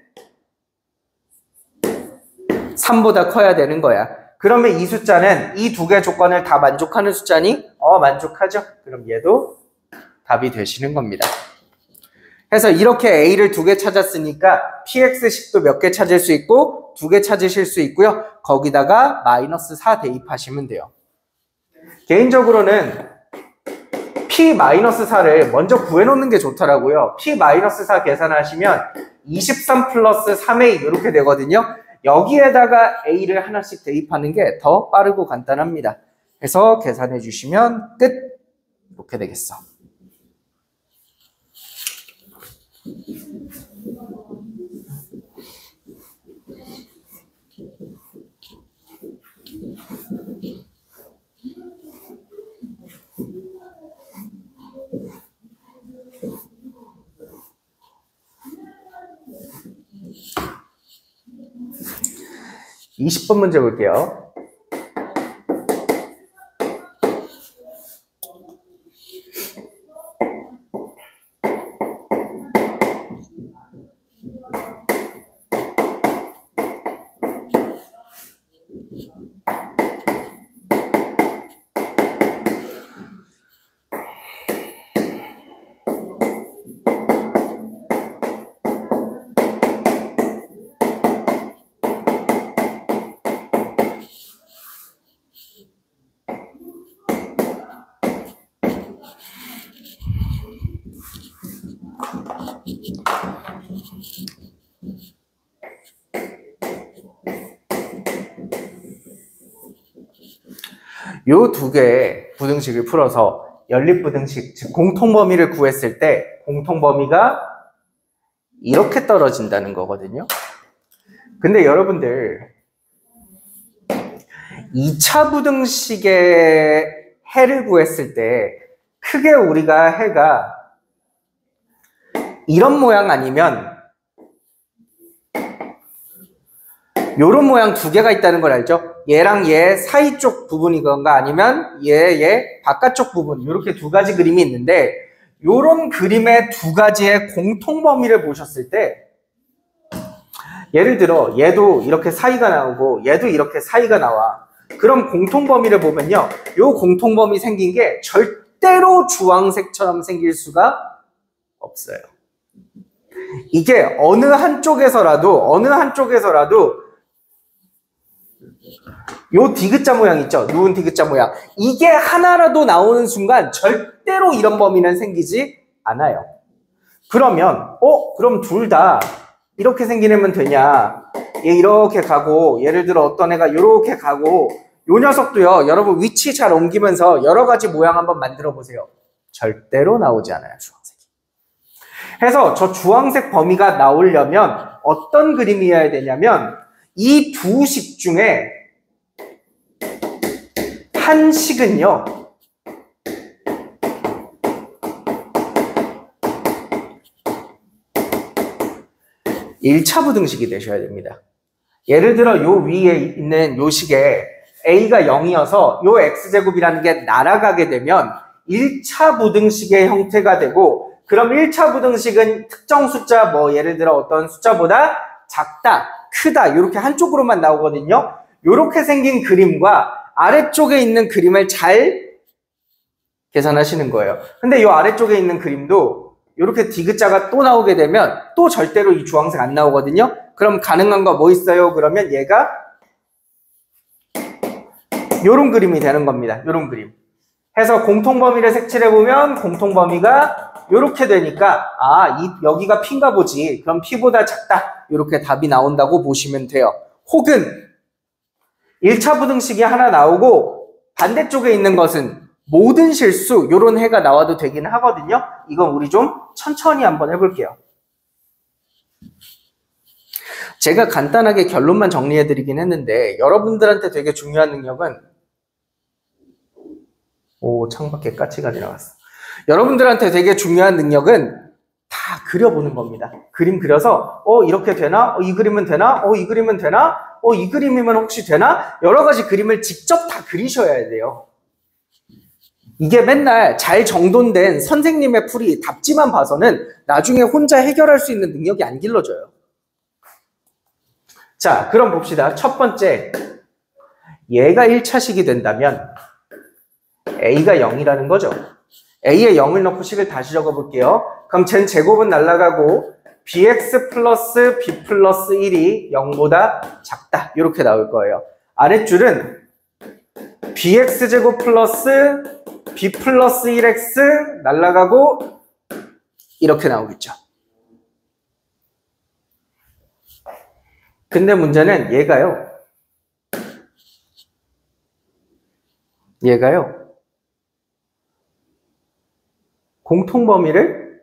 3보다 커야 되는 거야. 그러면 이 숫자는 이 두 개 조건을 다 만족하는 숫자니? 만족하죠. 그럼 얘도 답이 되시는 겁니다. 그래서 이렇게 A를 두 개 찾았으니까 PX식도 몇 개 찾을 수 있고 두 개 찾으실 수 있고요. 거기다가 -4 대입하시면 돼요. 개인적으로는 P-4를 먼저 구해놓는 게 좋더라고요. P-4 계산하시면 23 플러스 3A 이렇게 되거든요. 여기에다가 A를 하나씩 대입하는 게 더 빠르고 간단합니다. 그래서 계산해 주시면 끝! 이렇게 되겠어. (20번) 문제 볼게요. 요 두 개의 부등식을 풀어서 연립부등식, 즉 공통범위를 구했을 때 공통범위가 이렇게 떨어진다는 거거든요. 근데 여러분들 2차 부등식의 해를 구했을 때 크게 우리가 해가 이런 모양 아니면 요런 모양 두 개가 있다는 걸 알죠? 얘랑 얘 사이 쪽 부분이건가 아니면 얘 바깥쪽 부분, 이렇게 두 가지 그림이 있는데 요런 그림의 두 가지의 공통범위를 보셨을 때 예를 들어 얘도 이렇게 사이가 나오고 얘도 이렇게 사이가 나와. 그럼 공통범위를 보면요, 요 공통범위 생긴 게 절대로 주황색처럼 생길 수가 없어요. 이게 어느 한쪽에서라도 요 디귿자 모양 있죠? 누운 디귿자 모양. 이게 하나라도 나오는 순간 절대로 이런 범위는 생기지 않아요. 그러면 그럼 둘 다 이렇게 생기려면 되냐? 얘 이렇게 가고 예를 들어 어떤 애가 이렇게 가고 요 녀석도요. 여러분 위치 잘 옮기면서 여러 가지 모양 한번 만들어 보세요. 절대로 나오지 않아요. 주황색이. 해서 저 주황색 범위가 나오려면 어떤 그림이어야 되냐면 이 두 식 중에 한식은요, 1차 부등식이 되셔야 됩니다. 예를 들어 요 위에 있는 요 식에 a가 0이어서 요 x제곱이라는 게 날아가게 되면 1차 부등식의 형태가 되고, 그럼 1차 부등식은 특정 숫자, 뭐 예를 들어 어떤 숫자보다 작다, 크다 이렇게 한쪽으로만 나오거든요. 이렇게 생긴 그림과 아래쪽에 있는 그림을 잘 계산하시는 거예요. 근데 이 아래쪽에 있는 그림도 이렇게 디귿자가 또 나오게 되면 또 절대로 이 주황색 안 나오거든요. 그럼 가능한 거 뭐 있어요? 그러면 얘가 요런 그림이 되는 겁니다. 요런 그림. 해서 공통범위를 색칠해보면 공통범위가 요렇게 되니까 여기가 P인가 보지. 그럼 P보다 작다. 요렇게 답이 나온다고 보시면 돼요. 혹은 1차 부등식이 하나 나오고 반대쪽에 있는 것은 모든 실수, 요런 해가 나와도 되긴 하거든요. 이건 우리 좀 천천히 한번 해볼게요. 제가 간단하게 결론만 정리해드리긴 했는데 여러분들한테 되게 중요한 능력은 창밖에 까치가 지나갔어. 여러분들한테 되게 중요한 능력은 다 그려보는 겁니다. 그림 그려서 이렇게 되나? 이 그림은 되나? 이 그림은 되나? 이 그림이면 혹시 되나? 여러 가지 그림을 직접 다 그리셔야 돼요. 이게 맨날 잘 정돈된 선생님의 풀이 답지만 봐서는 나중에 혼자 해결할 수 있는 능력이 안 길러져요. 자, 그럼 봅시다. 첫 번째, 얘가 1차식이 된다면 a가 0이라는 거죠. a에 0을 넣고 식을 다시 적어볼게요. 그럼 쟤는 제곱은 날아가고 bx 플러스 b 플러스 1이 0보다 작다. 이렇게 나올 거예요. 아랫줄은 bx제곱 플러스 b 플러스 1x 날아가고 이렇게 나오겠죠. 근데 문제는 얘가요. 공통범위를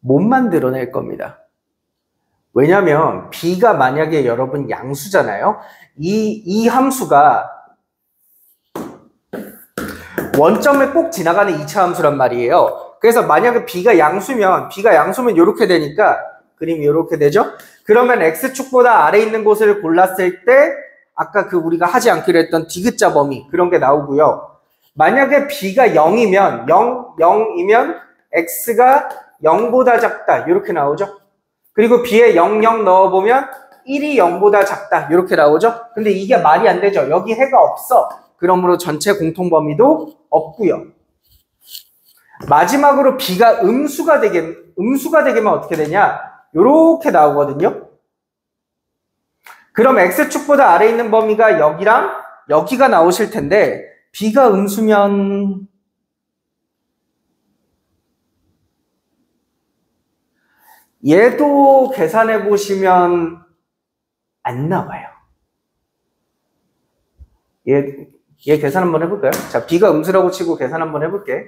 못 만들어낼 겁니다. 왜냐면 b가 만약에 여러분 양수잖아요. 이 함수가 원점을 꼭 지나가는 2차 함수란 말이에요. 그래서 만약에 b가 양수면 이렇게 되니까 그림이 이렇게 되죠. 그러면 x축보다 아래 있는 곳을 골랐을 때 아까 우리가 하지 않기로 했던 디귿자 범위 그런 게 나오고요. 만약에 b가 0이면 x가 0보다 작다 이렇게 나오죠. 그리고 b에 0, 0 넣어보면 1이 0보다 작다 이렇게 나오죠. 근데 이게 말이 안 되죠. 여기 해가 없어. 그러므로 전체 공통범위도 없고요. 마지막으로 b가 음수가 되면 어떻게 되냐? 요렇게 나오거든요. 그럼 x축보다 아래 있는 범위가 여기랑 여기가 나오실 텐데 b가 음수면 얘도 계산해 보시면 안 나와요. 얘 계산 한번 해볼까요? 자, b가 음수라고 치고 계산 한번 해볼게.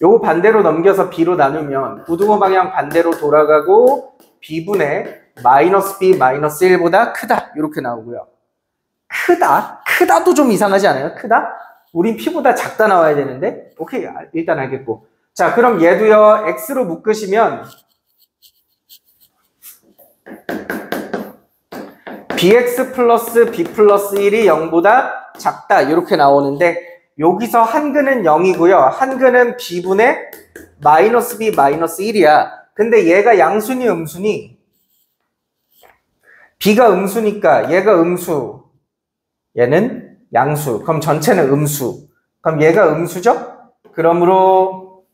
요거 반대로 넘겨서 b로 나누면 부등호 방향 반대로 돌아가고 b분의 마이너스 b 마이너스 1보다 크다 이렇게 나오고요. 크다도 좀 이상하지 않아요? 크다? 우린 p보다 작다 나와야 되는데 오케이, 일단 알겠고. 자, 그럼 얘도요 x로 묶으시면 bx 플러스 b 플러스 1이 0보다 작다 이렇게 나오는데 여기서 한근은 0이고요. 한근은 b분의 마이너스 b 마이너스 1이야. 근데 얘가 양수니 음수니? b가 음수니까 얘가 음수, 얘는 양수. 그럼 전체는 음수. 그럼 얘가 음수죠? 그러므로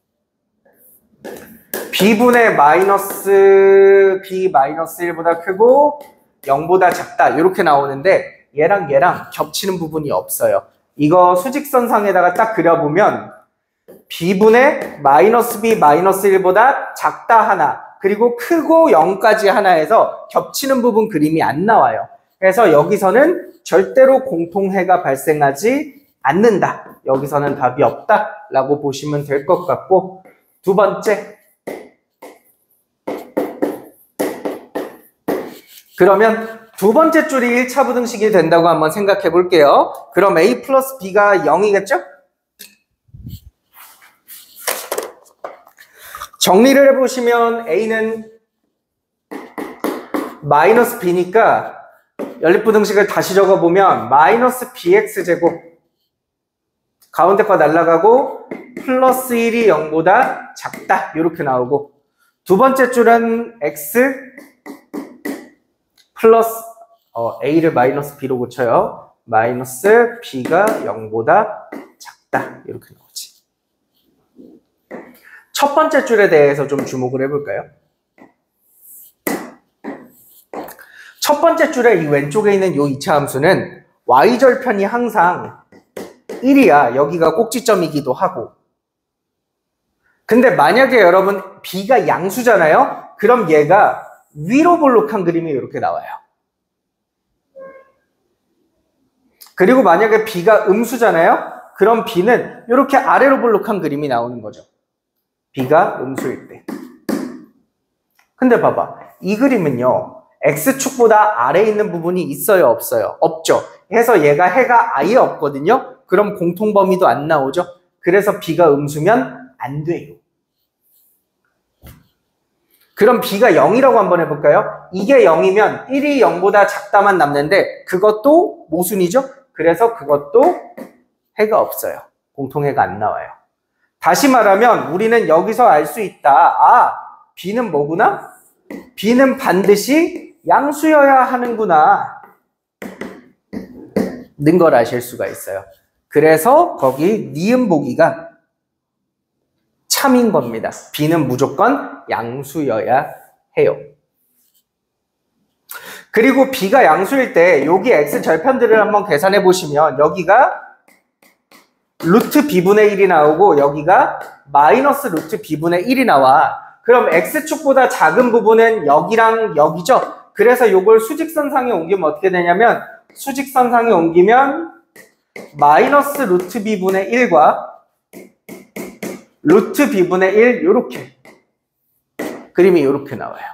b분의 마이너스 b 마이너스 1보다 크고 0보다 작다 이렇게 나오는데 얘랑 겹치는 부분이 없어요. 이거 수직선상에다가 딱 그려보면 b분의 마이너스 b 마이너스 1보다 작다 하나 그리고 크고 0까지 하나에서 겹치는 부분 그림이 안 나와요. 그래서 여기서는 절대로 공통해가 발생하지 않는다. 여기서는 답이 없다 라고 보시면 될 것 같고, 두 번째, 그러면 두 번째 줄이 1차 부등식이 된다고 한번 생각해 볼게요. 그럼 A 플러스 B가 0이겠죠? 정리를 해보시면 A는 마이너스 B니까 연립부등식을 다시 적어보면 마이너스 BX제곱 가운데 거 날라가고 플러스 1이 0보다 작다 이렇게 나오고 두 번째 줄은 X 플러스 A를 마이너스 B로 고쳐요. 마이너스 B가 0보다 작다 이렇게 나오지. 첫 번째 줄에 대해서 좀 주목을 해볼까요? 첫 번째 줄에 이 왼쪽에 있는 이 2차 함수는 y절편이 항상 1이야. 여기가 꼭지점이기도 하고. 근데 만약에 여러분 b가 양수잖아요? 그럼 얘가 위로 볼록한 그림이 이렇게 나와요. 그리고 만약에 b가 음수잖아요? 그럼 b는 이렇게 아래로 볼록한 그림이 나오는 거죠. b가 음수일 때. 근데 봐봐. 이 그림은요. X축보다 아래에 있는 부분이 있어요? 없어요? 없죠. 해서 얘가 해가 아예 없거든요. 그럼 공통범위도 안 나오죠. 그래서 B가 음수면 안 돼요. 그럼 B가 0이라고 한번 해볼까요? 이게 0이면 1이 0보다 작다만 남는데 그것도 모순이죠. 그래서 그것도 해가 없어요. 공통해가 안 나와요. 다시 말하면 우리는 여기서 알 수 있다. 아, B는 뭐구나? B는 반드시 양수여야 하는구나 는 걸 아실 수가 있어요. 그래서 거기 니은 보기가 참인 겁니다. B는 무조건 양수여야 해요. 그리고 B가 양수일 때 여기 X 절편들을 한번 계산해 보시면 여기가 루트 B분의 1이 나오고 여기가 마이너스 루트 B분의 1이 나와. 그럼 X축보다 작은 부분은 여기랑 여기죠? 그래서 이걸 수직선상에 옮기면 어떻게 되냐면 수직선상에 옮기면 마이너스 루트 B분의 1과 루트 B분의 1 이렇게 그림이 이렇게 나와요.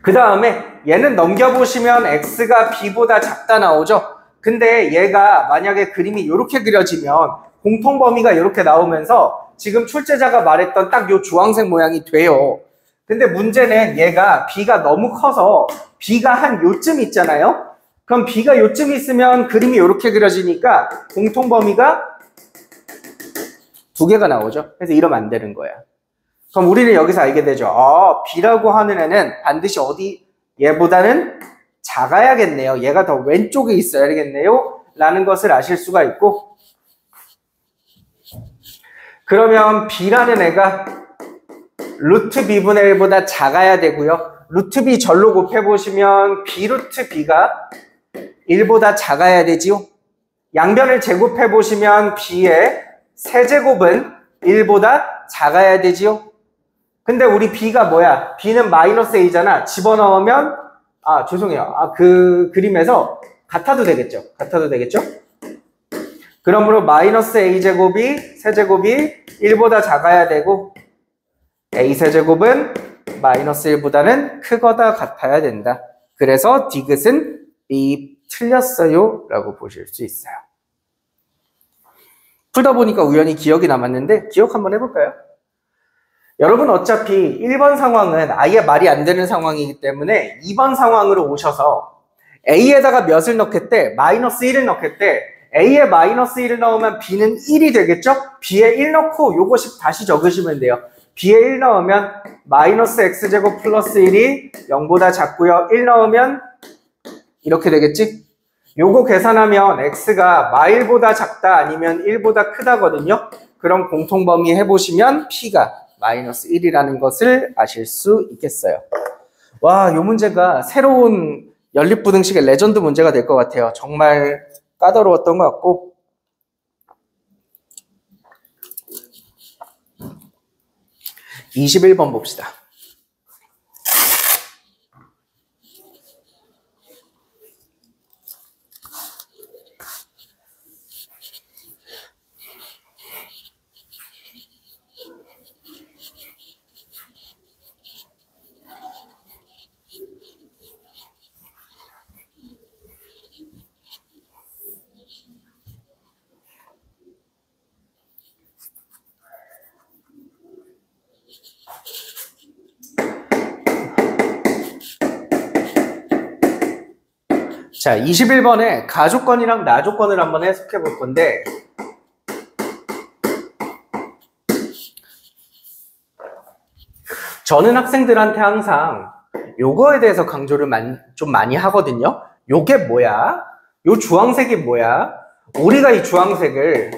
그 다음에 얘는 넘겨보시면 X가 B보다 작다 나오죠? 근데 얘가 만약에 그림이 이렇게 그려지면 공통범위가 이렇게 나오면서 지금 출제자가 말했던 딱 요 주황색 모양이 돼요. 근데 문제는 얘가 B가 너무 커서 B가 한 요쯤 있잖아요? 그럼 B가 요쯤 있으면 그림이 이렇게 그려지니까 공통범위가 두 개가 나오죠. 그래서 이러면 안 되는 거야. 그럼 우리는 여기서 알게 되죠. B라고 하는 애는 반드시 어디 얘보다는 작아야겠네요. 얘가 더 왼쪽에 있어야겠네요. 라는 것을 아실 수가 있고 그러면 B라는 애가 루트 B분의 1보다 작아야 되고요. 루트 B 절로 곱해보시면 B 루트 B가 1보다 작아야 되지요. 양변을 제곱해보시면 B의 세제곱은 1보다 작아야 되지요. 근데 우리 B가 뭐야? B는 마이너스 A잖아. 집어넣으면 죄송해요. 그 그림에서 같아도 되겠죠. 같아도 되겠죠? 그러므로 마이너스 A제곱이 세제곱이 1보다 작아야 되고 A세제곱은 마이너스 1보다는 크거나 같아야 된다. 그래서 디귿은 B 틀렸어요 라고 보실 수 있어요. 풀다 보니까 우연히 기억이 남았는데 기억 한번 해볼까요? 여러분 어차피 1번 상황은 아예 말이 안 되는 상황이기 때문에 2번 상황으로 오셔서 A에다가 몇을 넣겠대? 마이너스 1을 넣겠대. A에 마이너스 1을 넣으면 B는 1이 되겠죠? B에 1 넣고 요것이 다시 적으시면 돼요. B에 1 넣으면 마이너스 X제곱 플러스 1이 0보다 작고요. 1 넣으면 이렇게 되겠지? 요거 계산하면 X가 마일보다 작다 아니면 1보다 크다거든요. 그럼 공통범위 해보시면 P가 마이너스 1이라는 것을 아실 수 있겠어요. 와, 요 문제가 새로운 연립부등식의 레전드 문제가 될 것 같아요. 정말 까다로웠던 것 같고 21번 봅시다. 자, 21번에 가조건이랑 나조건을 한번 해석해 볼 건데, 저는 학생들한테 항상 요거에 대해서 강조를 좀 많이 하거든요. 요게 뭐야? 요 주황색이 뭐야? 우리가 이 주황색을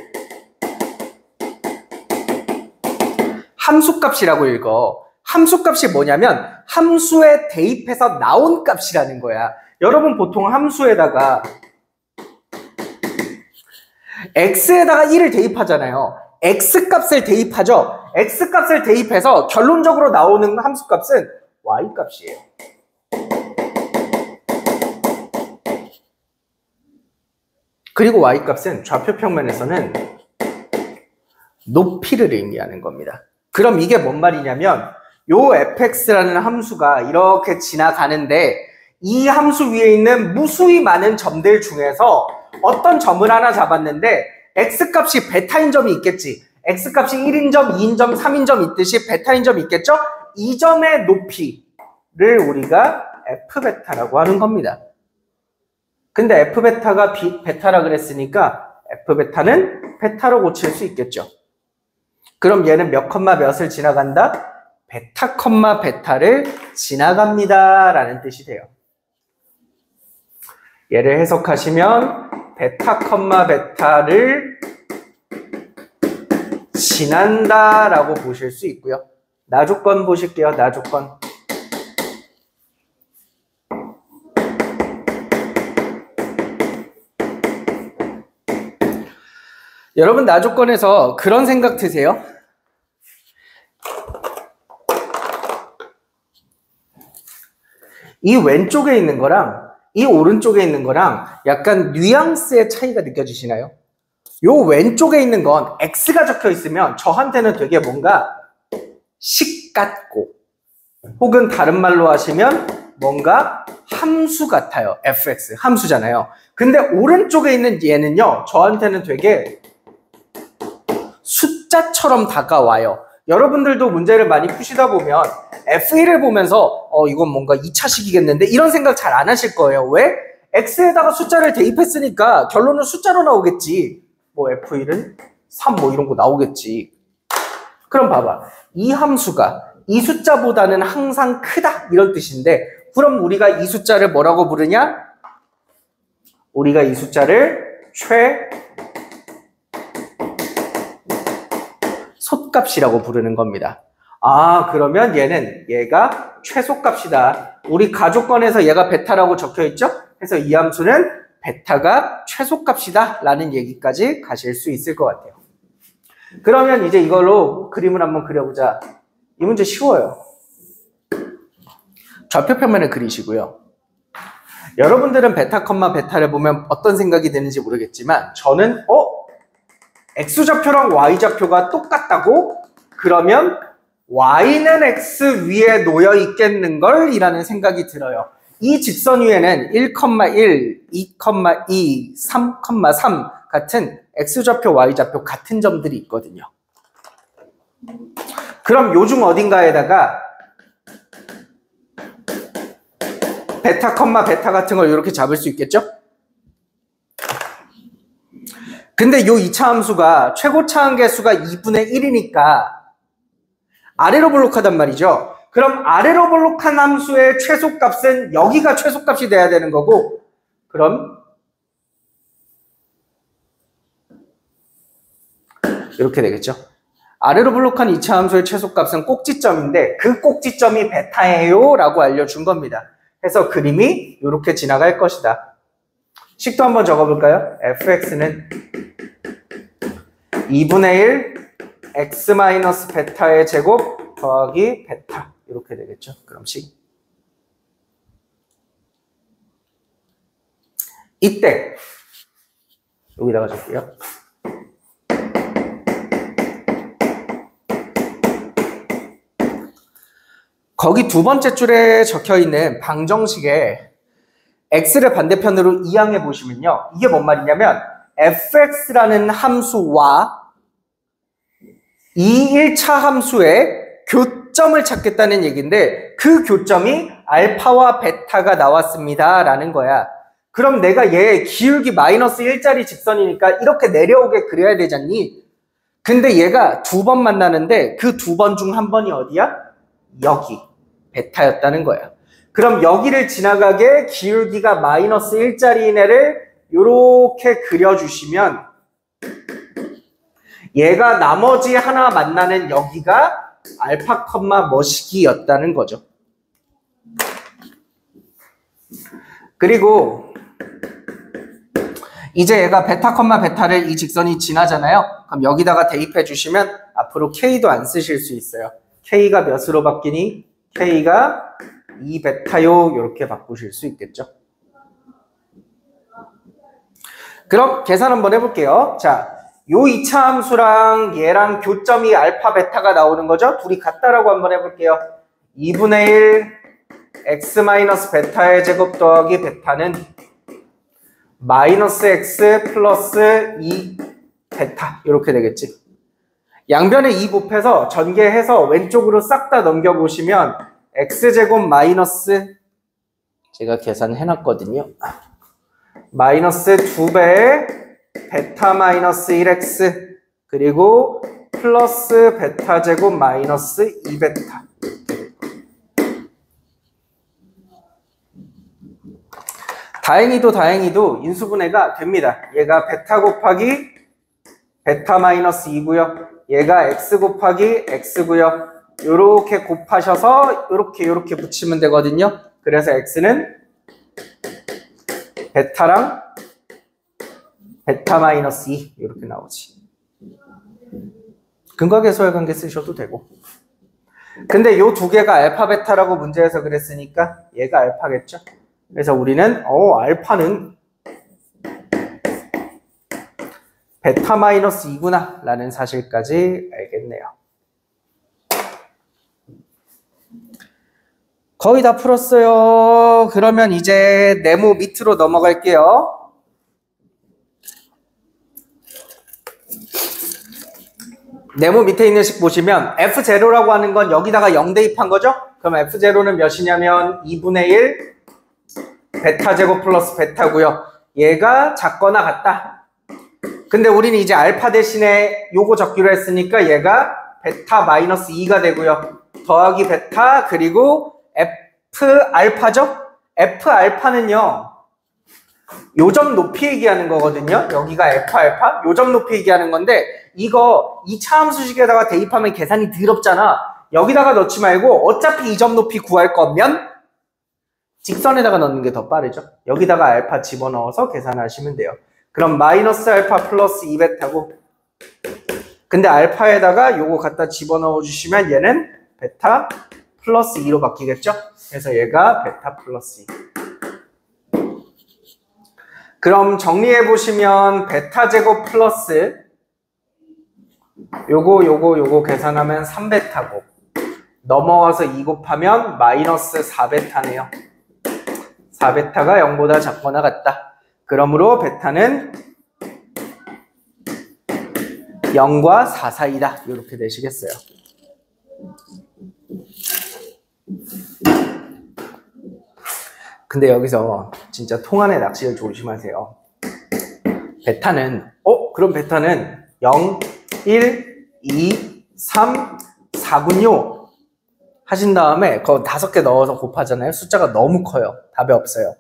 함수값이라고 읽어. 함수값이 뭐냐면 함수에 대입해서 나온 값이라는 거야. 여러분 보통 함수에다가 x에다가 1을 대입하잖아요. x값을 대입하죠. x값을 대입해서 결론적으로 나오는 함수값은 y값이에요. 그리고 y값은 좌표 평면에서는 높이를 의미하는 겁니다. 그럼 이게 뭔 말이냐면 요 fx라는 함수가 이렇게 지나가는데 이 함수 위에 있는 무수히 많은 점들 중에서 어떤 점을 하나 잡았는데 x값이 베타인 점이 있겠지. x값이 1인 점, 2인 점, 3인 점 있듯이 베타인 점이 있겠죠? 이 점의 높이를 우리가 f베타라고 하는 겁니다. 근데 f베타가 베타라 그랬으니까 f베타는 베타로 고칠 수 있겠죠. 그럼 얘는 몇 컴마 몇을 지나간다? 베타 컴마 베타를 지나갑니다 라는 뜻이 돼요. 얘를 해석하시면 베타 컴마 베타를 지난다 라고 보실 수 있고요. 나조건 보실게요. 나조건. 여러분 나조건에서 그런 생각 드세요? 이 왼쪽에 있는 거랑 이 오른쪽에 있는 거랑 약간 뉘앙스의 차이가 느껴지시나요? 요 왼쪽에 있는 건 X가 적혀 있으면 저한테는 되게 뭔가 식 같고 혹은 다른 말로 하시면 뭔가 함수 같아요. fx 함수잖아요. 근데 오른쪽에 있는 얘는요 저한테는 되게 숫자처럼 다가와요. 여러분들도 문제를 많이 푸시다 보면 F1을 보면서 이건 뭔가 2차식이겠는데 이런 생각 잘 안 하실 거예요. 왜? X에다가 숫자를 대입했으니까 결론은 숫자로 나오겠지. 뭐 F1은 3 뭐 이런 거 나오겠지. 그럼 봐봐. 이 함수가 이 숫자보다는 항상 크다 이런 뜻인데 그럼 우리가 이 숫자를 뭐라고 부르냐? 우리가 이 숫자를 최소값이라고 부르는 겁니다. 아, 그러면 얘가 최소값이다. 우리 가조건에서 얘가 베타라고 적혀있죠? 그래서 이 함수는 베타가 최소값이다 라는 얘기까지 가실 수 있을 것 같아요. 그러면 이제 이걸로 그림을 한번 그려보자. 이 문제 쉬워요. 좌표 평면을 그리시고요. 여러분들은 베타 컴마 베타를 보면 어떤 생각이 드는지 모르겠지만 저는 x좌표랑 y좌표가 똑같다고? 그러면 y는 x 위에 놓여 있겠는걸? 이라는 생각이 들어요. 이 직선 위에는 1,1, 2,2, 3,3 같은 x좌표, y좌표 같은 점들이 있거든요. 그럼 요중 어딘가에다가 베타, 베타 같은 걸 이렇게 잡을 수 있겠죠? 근데 요 2차 함수가 최고 차항계수가 2분의 1이니까 아래로 볼록하단 말이죠. 그럼 아래로 볼록한 함수의 최소값은 여기가 최소값이 돼야 되는 거고 그럼 이렇게 되겠죠. 아래로 볼록한 2차 함수의 최소값은 꼭지점인데 그 꼭지점이 베타예요 라고 알려준 겁니다. 그래서 그림이 이렇게 지나갈 것이다. 식도 한번 적어볼까요? fx는 2분의 1 x-베타의 제곱 더하기 베타 이렇게 되겠죠. 그럼 식. 이때 여기다가 줄게요. 거기 두 번째 줄에 적혀있는 방정식에 x를 반대편으로 이항해 보시면요. 이게 뭔 말이냐면 fx라는 함수와 이 1차 함수의 교점을 찾겠다는 얘기인데 그 교점이 알파와 베타가 나왔습니다 라는 거야. 그럼 내가 얘 기울기 마이너스 1짜리 직선이니까 이렇게 내려오게 그려야 되잖니? 근데 얘가 두 번 만나는데 그 두 번 중 한 번이 어디야? 여기. 베타였다는 거야. 그럼 여기를 지나가게 기울기가 마이너스 1짜리인 애를 이렇게 그려주시면 얘가 나머지 하나 만나는 여기가 알파 컴마 뭐시기였다는 거죠. 그리고 이제 얘가 베타 컴마 베타를 이 직선이 지나잖아요. 그럼 여기다가 대입해 주시면 앞으로 K도 안 쓰실 수 있어요. K가 몇으로 바뀌니? K가 2베타요. 이렇게 바꾸실 수 있겠죠. 그럼 계산 한번 해볼게요. 자, 요 2차 함수랑 얘랑 교점이 알파 베타가 나오는 거죠. 둘이 같다라고 한번 해볼게요. 2분의 1 x 마이너스 베타의 제곱 더하기 베타는 마이너스 x 플러스 2 베타 이렇게 되겠지. 양변에 2 곱해서 전개해서 왼쪽으로 싹 다 넘겨보시면 x제곱 마이너스 제가 계산해놨거든요. 마이너스 2배의 베타 마이너스 1x 그리고 플러스 베타 제곱 마이너스 2베타. 다행히도 인수분해가 됩니다. 얘가 베타 곱하기 베타 마이너스 2고요. 얘가 x 곱하기 x고요. 요렇게 곱하셔서 요렇게 붙이면 되거든요. 그래서 x는 베타랑 베타 마이너스 2 이렇게 나오지. 근과계수의 관계 쓰셔도 되고. 근데 요 두 개가 알파 베타라고 문제에서 그랬으니까 얘가 알파겠죠. 그래서 우리는 알파는 베타 마이너스 2구나 라는 사실까지 알겠네요. 거의 다 풀었어요. 그러면 이제 네모 밑으로 넘어갈게요. 네모 밑에 있는 식 보시면 F0라고 하는 건 여기다가 0 대입한 거죠? 그럼 F0는 몇이냐면 2분의 1 베타 제곱 플러스 베타고요. 얘가 작거나 같다. 근데 우리는 이제 알파 대신에 요거 적기로 했으니까 얘가 베타 마이너스 2가 되고요. 더하기 베타 그리고 F 알파죠? F 알파는요. 요점 높이 얘기하는 거거든요. 여기가 F 알파 요점 높이 얘기하는 건데 이거 2차 함수식에다가 대입하면 계산이 더럽잖아. 여기다가 넣지 말고 어차피 이 점 높이 구할 거면 직선에다가 넣는 게 더 빠르죠. 여기다가 알파 집어넣어서 계산하시면 돼요. 그럼 마이너스 알파 플러스 2베타고 근데 알파에다가 요거 갖다 집어넣어 주시면 얘는 베타 플러스 2로 바뀌겠죠. 그래서 얘가 베타 플러스 2. 그럼 정리해 보시면 베타 제곱 플러스 요거 계산하면 3베타고 넘어와서 2 곱하면 마이너스 4베타네요. 4베타가 0보다 작거나 같다. 그러므로 베타는 0과 4 사이다. 이렇게 되시겠어요. 근데 여기서 진짜 통안의 낚시를 조심하세요. 베타는 그럼 베타는 0, 1, 2, 3, 4군요. 하신 다음에 그거 5개 넣어서 곱하잖아요. 숫자가 너무 커요. 답이 없어요.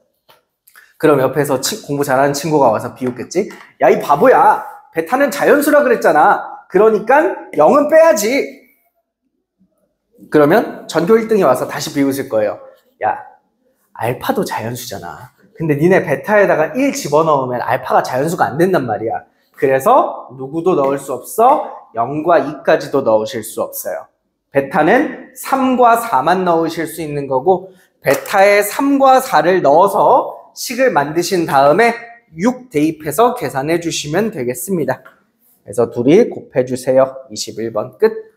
그럼 옆에서 공부 잘하는 친구가 와서 비웃겠지? 야, 이 바보야. 베타는 자연수라 그랬잖아. 그러니까 0은 빼야지. 그러면 전교 1등이 와서 다시 비웃을 거예요. 야, 알파도 자연수잖아. 근데 니네 베타에다가 1 집어넣으면 알파가 자연수가 안 된단 말이야. 그래서 누구도 넣을 수 없어. 0과 2까지도 넣으실 수 없어요. 베타는 3과 4만 넣으실 수 있는 거고 베타에 3과 4를 넣어서 식을 만드신 다음에 6 대입해서 계산해 주시면 되겠습니다. 그래서 둘이 곱해 주세요. 21번 끝.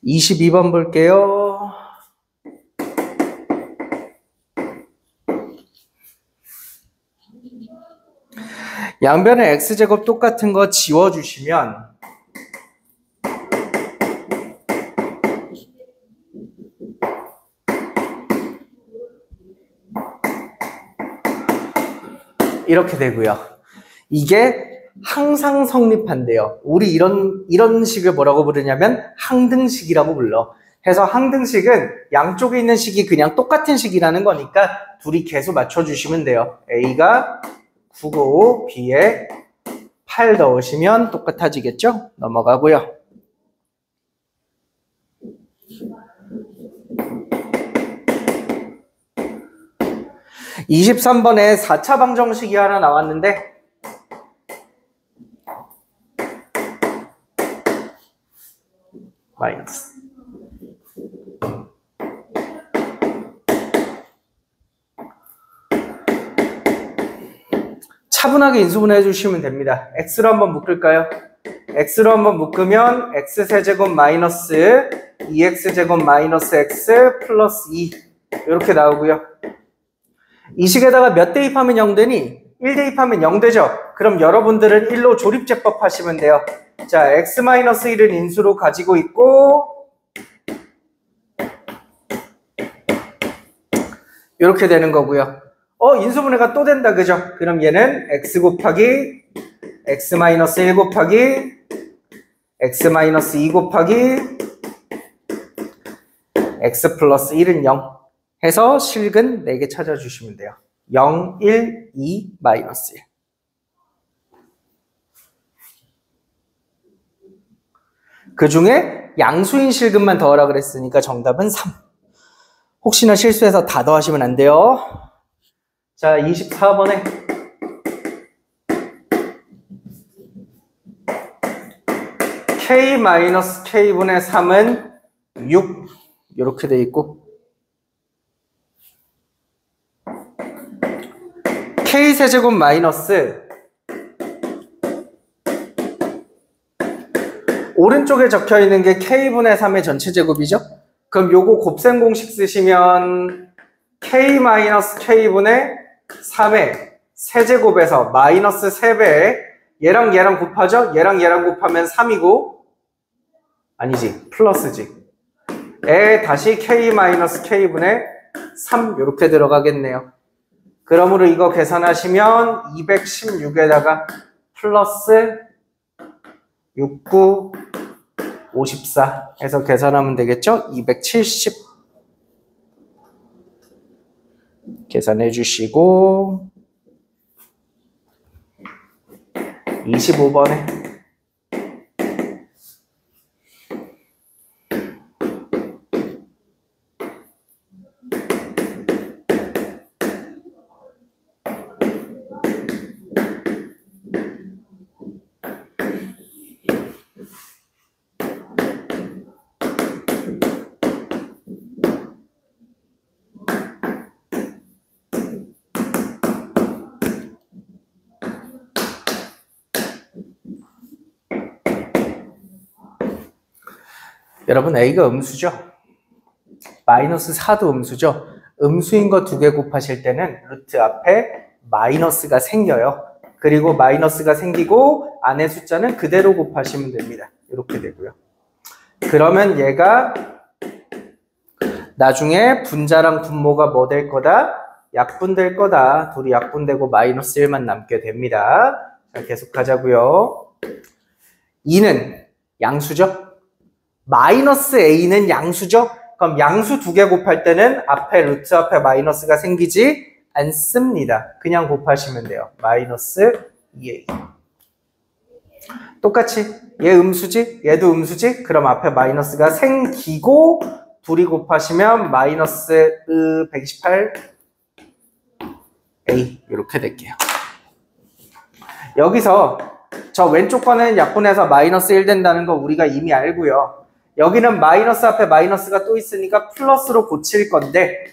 22번 볼게요. 양변의 x제곱 똑같은 거 지워주시면 이렇게 되고요. 이게 항상 성립한대요. 우리 이런 식을 뭐라고 부르냐면 항등식이라고 불러. 해서 항등식은 양쪽에 있는 식이 그냥 똑같은 식이라는 거니까 둘이 계속 맞춰주시면 돼요. A가 9고 B에 8 넣으시면 똑같아지겠죠? 넘어가고요. (23번에) 4차 방정식이 하나 나왔는데 마이너스 차분하게 인수분해 해주시면 됩니다. x로 한번 묶을까요? x로 한번 묶으면 x세제곱 마이너스 2x제곱 마이너스 x 플러스 2 이렇게 나오고요. 이 식에다가 몇 대입하면 0 되니? 1 대입하면 0 되죠? 그럼 여러분들은 1로 조립제법 하시면 돼요. 자, x-1은 인수로 가지고 있고 이렇게 되는 거고요. 인수분해가 또 된다, 그죠? 그럼 얘는 x 곱하기 x-1 곱하기 x-2 곱하기 x 플러스 1은 0 해서 실근 4개 찾아주시면 돼요. 0, 1, 2, 마이너스 1. 그 중에 양수인 실근만 더하라 그랬으니까 정답은 3. 혹시나 실수해서 다 더하시면 안 돼요. 자, 24번에 k-k분의 3은 6 이렇게 돼 있고 k세제곱 마이너스 오른쪽에 적혀 있는 게 k분의 3의 전체 제곱이죠? 그럼 요거 곱셈 공식 쓰시면 k-k분의 3의 세제곱에서 마이너스 3배에 얘랑 얘랑 곱하죠? 얘랑 얘랑 곱하면 3이고 아니지 플러스지 에 다시 k-k분의 3 이렇게 들어가겠네요. 그러므로 이거 계산하시면 216에다가 플러스 69 54 해서 계산하면 되겠죠? 270 계산해 주시고 25번에 여러분 A가 음수죠? 마이너스 4도 음수죠? 음수인 거 2개 곱하실 때는 루트 앞에 마이너스가 생겨요. 그리고 마이너스가 생기고 안에 숫자는 그대로 곱하시면 됩니다. 이렇게 되고요. 그러면 얘가 나중에 분자랑 분모가 뭐 될 거다? 약분될 거다. 둘이 약분되고 마이너스 1만 남게 됩니다. 자, 계속 하자고요. 2는 양수죠? 마이너스 a는 양수죠? 그럼 양수 2개 곱할 때는 앞에 루트 앞에 마이너스가 생기지 않습니다. 그냥 곱하시면 돼요. 마이너스 2a. 똑같이 얘 음수지? 얘도 음수지? 그럼 앞에 마이너스가 생기고 둘이 곱하시면 마이너스 128a 이렇게 될게요. 여기서 저 왼쪽 거는 약분해서 마이너스 1 된다는 거 우리가 이미 알고요. 여기는 마이너스 앞에 마이너스가 또 있으니까 플러스로 고칠 건데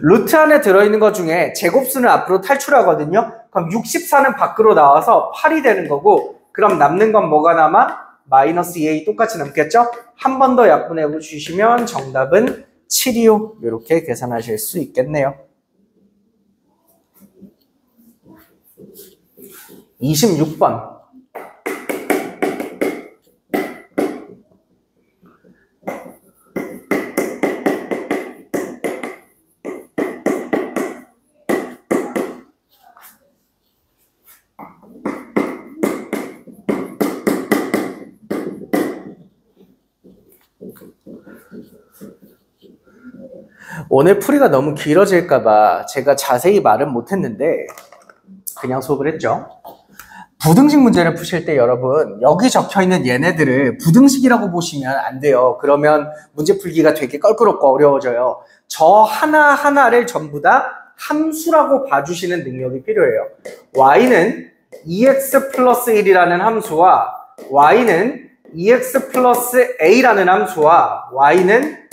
루트 안에 들어있는 것 중에 제곱수는 앞으로 탈출하거든요. 그럼 64는 밖으로 나와서 8이 되는 거고 그럼 남는 건 뭐가 남아? 마이너스 2a 똑같이 남겠죠? 한 번 더 약분해 주시면 정답은 7이요. 이렇게 계산하실 수 있겠네요. 26번. 오늘 풀이가 너무 길어질까봐 제가 자세히 말은 못했는데 그냥 수업을 했죠. 부등식 문제를 푸실 때 여러분 여기 적혀있는 얘네들을 부등식이라고 보시면 안 돼요. 그러면 문제 풀기가 되게 껄끄럽고 어려워져요. 저 하나하나를 전부 다 함수라고 봐주시는 능력이 필요해요. y는 2x 플러스 1이라는 함수와 y는 2x 플러스 a라는 함수와 y는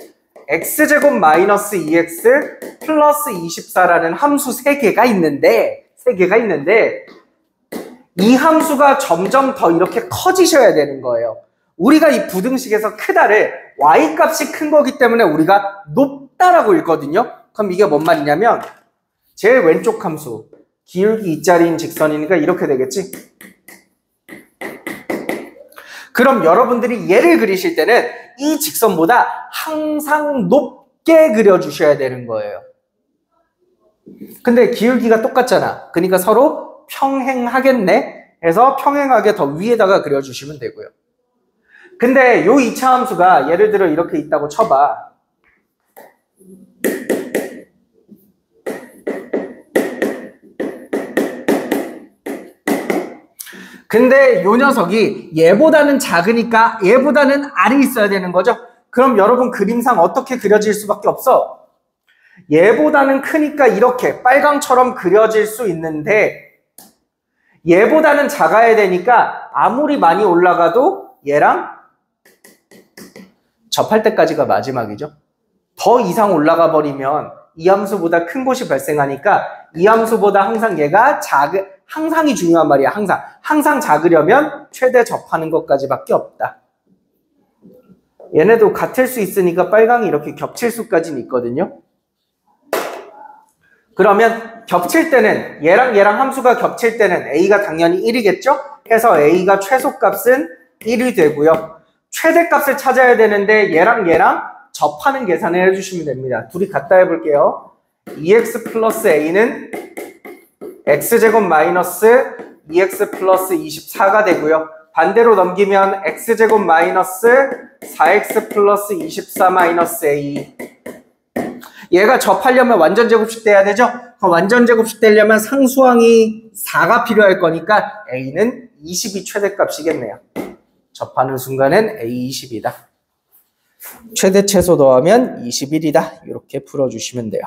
x제곱 마이너스 2x 플러스 24라는 함수 3개가 있는데 이 함수가 점점 더 이렇게 커지셔야 되는 거예요. 우리가 이 부등식에서 크다를 y값이 큰 거기 때문에 우리가 높다라고 읽거든요. 그럼 이게 뭔 말이냐면 제일 왼쪽 함수 기울기 2짜리인 직선이니까 이렇게 되겠지. 그럼 여러분들이 얘를 그리실 때는 이 직선보다 항상 높게 그려주셔야 되는 거예요. 근데 기울기가 똑같잖아. 그러니까 서로 평행하겠네 해서 평행하게 더 위에다가 그려주시면 되고요. 근데 요 2차 함수가 예를 들어 이렇게 있다고 쳐봐. 근데 요 녀석이 얘보다는 작으니까 얘보다는 알이 있어야 되는 거죠. 그럼 여러분 그림상 어떻게 그려질 수밖에 없어? 얘보다는 크니까 이렇게 빨강처럼 그려질 수 있는데 얘보다는 작아야 되니까 아무리 많이 올라가도 얘랑 접할 때까지가 마지막이죠. 더 이상 올라가 버리면 이 함수보다 큰 곳이 발생하니까 이 함수보다 항상 얘가 항상이 중요한 말이야. 항상 작으려면 최대 접하는 것까지밖에 없다. 얘네도 같을 수 있으니까 빨강이 이렇게 겹칠 수까지는 있거든요. 그러면 겹칠 때는 얘랑 함수가 겹칠 때는 a가 당연히 1이겠죠? 해서 a가 최소값은 1이 되고요. 최대값을 찾아야 되는데 얘랑 접하는 계산을 해주시면 됩니다. 둘이 같다 해볼게요. 2x 플러스 a는 x제곱 마이너스 2x 플러스 24가 되고요. 반대로 넘기면 x제곱 마이너스 4x 플러스 24 마이너스 a. 얘가 접하려면 완전 제곱식 돼야 되죠? 완전 제곱식 되려면 상수항이 4가 필요할 거니까 a는 20이 최대값이겠네요. 접하는 순간은 a 20이다. 최대 최소 더하면 21이다. 이렇게 풀어주시면 돼요.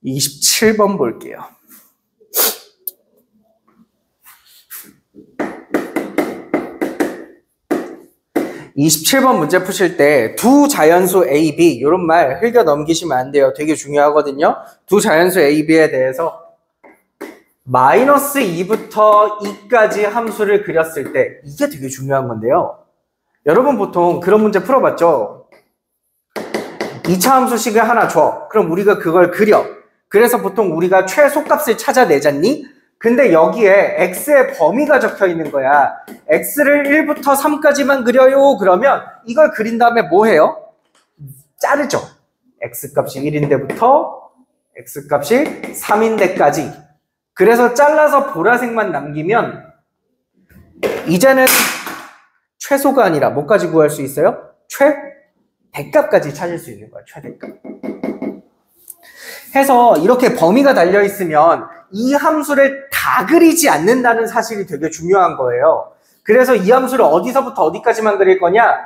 (27번) 볼게요. (27번) 문제 푸실 때 두 자연수 A, B 이런 말 흘겨 넘기시면 안 돼요. 되게 중요하거든요. 두 자연수 A, B에 대해서 마이너스 2부터 2까지 함수를 그렸을 때 이게 되게 중요한 건데요. 여러분 보통 그런 문제 풀어봤죠? 2차 함수식을 하나 줘. 그럼 우리가 그걸 그려. 그래서 보통 우리가 최소값을 찾아내잖니? 근데 여기에 x의 범위가 적혀 있는 거야. x를 1부터 3까지만 그려요. 그러면 이걸 그린 다음에 뭐 해요? 자르죠. x값이 1인데부터 x값이 3인데까지. 그래서 잘라서 보라색만 남기면 이제는 최소가 아니라 뭐까지 구할 수 있어요? 최대값까지 찾을 수 있는 거야. 최대값. 해서 이렇게 범위가 달려 있으면 이 함수를 다 그리지 않는다는 사실이 되게 중요한 거예요. 그래서 이 함수를 어디서부터 어디까지만 그릴 거냐?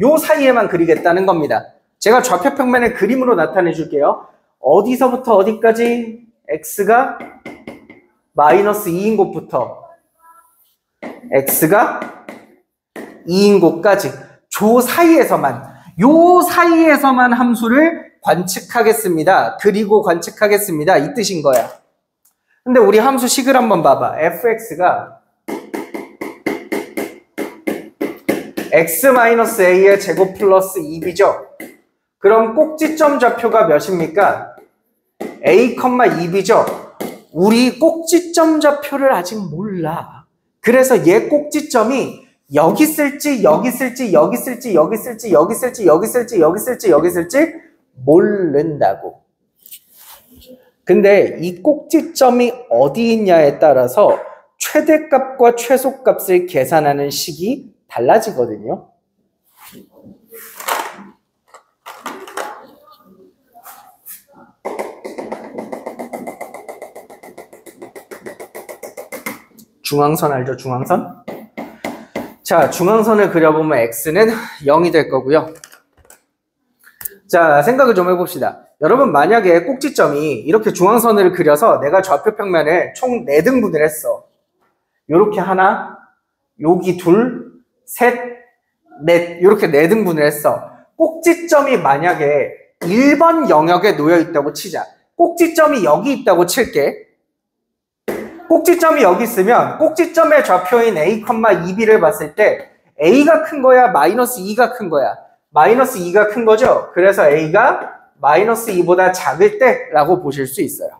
요 사이에만 그리겠다는 겁니다. 제가 좌표평면을 그림으로 나타내 줄게요. 어디서부터 어디까지? x가 마이너스 2인 곳부터 x가 2인 곳까지 요 사이에서만 함수를 관측하겠습니다. 그리고 관측하겠습니다. 이 뜻인 거야. 근데 우리 함수 식을 한번 봐봐. fx가 x-a의 제곱 플러스 2b죠. 그럼 꼭지점 좌표가 몇입니까? a, 2b죠. 우리 꼭지점 좌표를 아직 몰라. 그래서 얘 꼭지점이 여기 쓸지 여기 쓸지 여기 쓸지 여기 쓸지 여기 쓸지 여기 쓸지 여기 쓸지 여기 쓸지 모른다고. 근데 이 꼭지점이 어디 있냐에 따라서 최대값과 최소값을 계산하는 식이 달라지거든요. 중앙선 알죠? 중앙선? 자, 중앙선을 그려보면 x는 0이 될 거고요. 자, 생각을 좀 해봅시다. 여러분, 만약에 꼭지점이 이렇게 중앙선을 그려서 내가 좌표평면을 총 4등분을 했어. 요렇게 하나, 여기 둘, 셋, 넷, 이렇게 4등분을 했어. 꼭지점이 만약에 1번 영역에 놓여 있다고 치자. 꼭지점이 여기 있다고 칠게. 꼭지점이 여기 있으면 꼭지점의 좌표인 a, 2b를 봤을 때 a가 큰 거야? 마이너스 2가 큰 거야? 마이너스 2가 큰 거죠? 그래서 a가 마이너스 2보다 작을 때 라고 보실 수 있어요.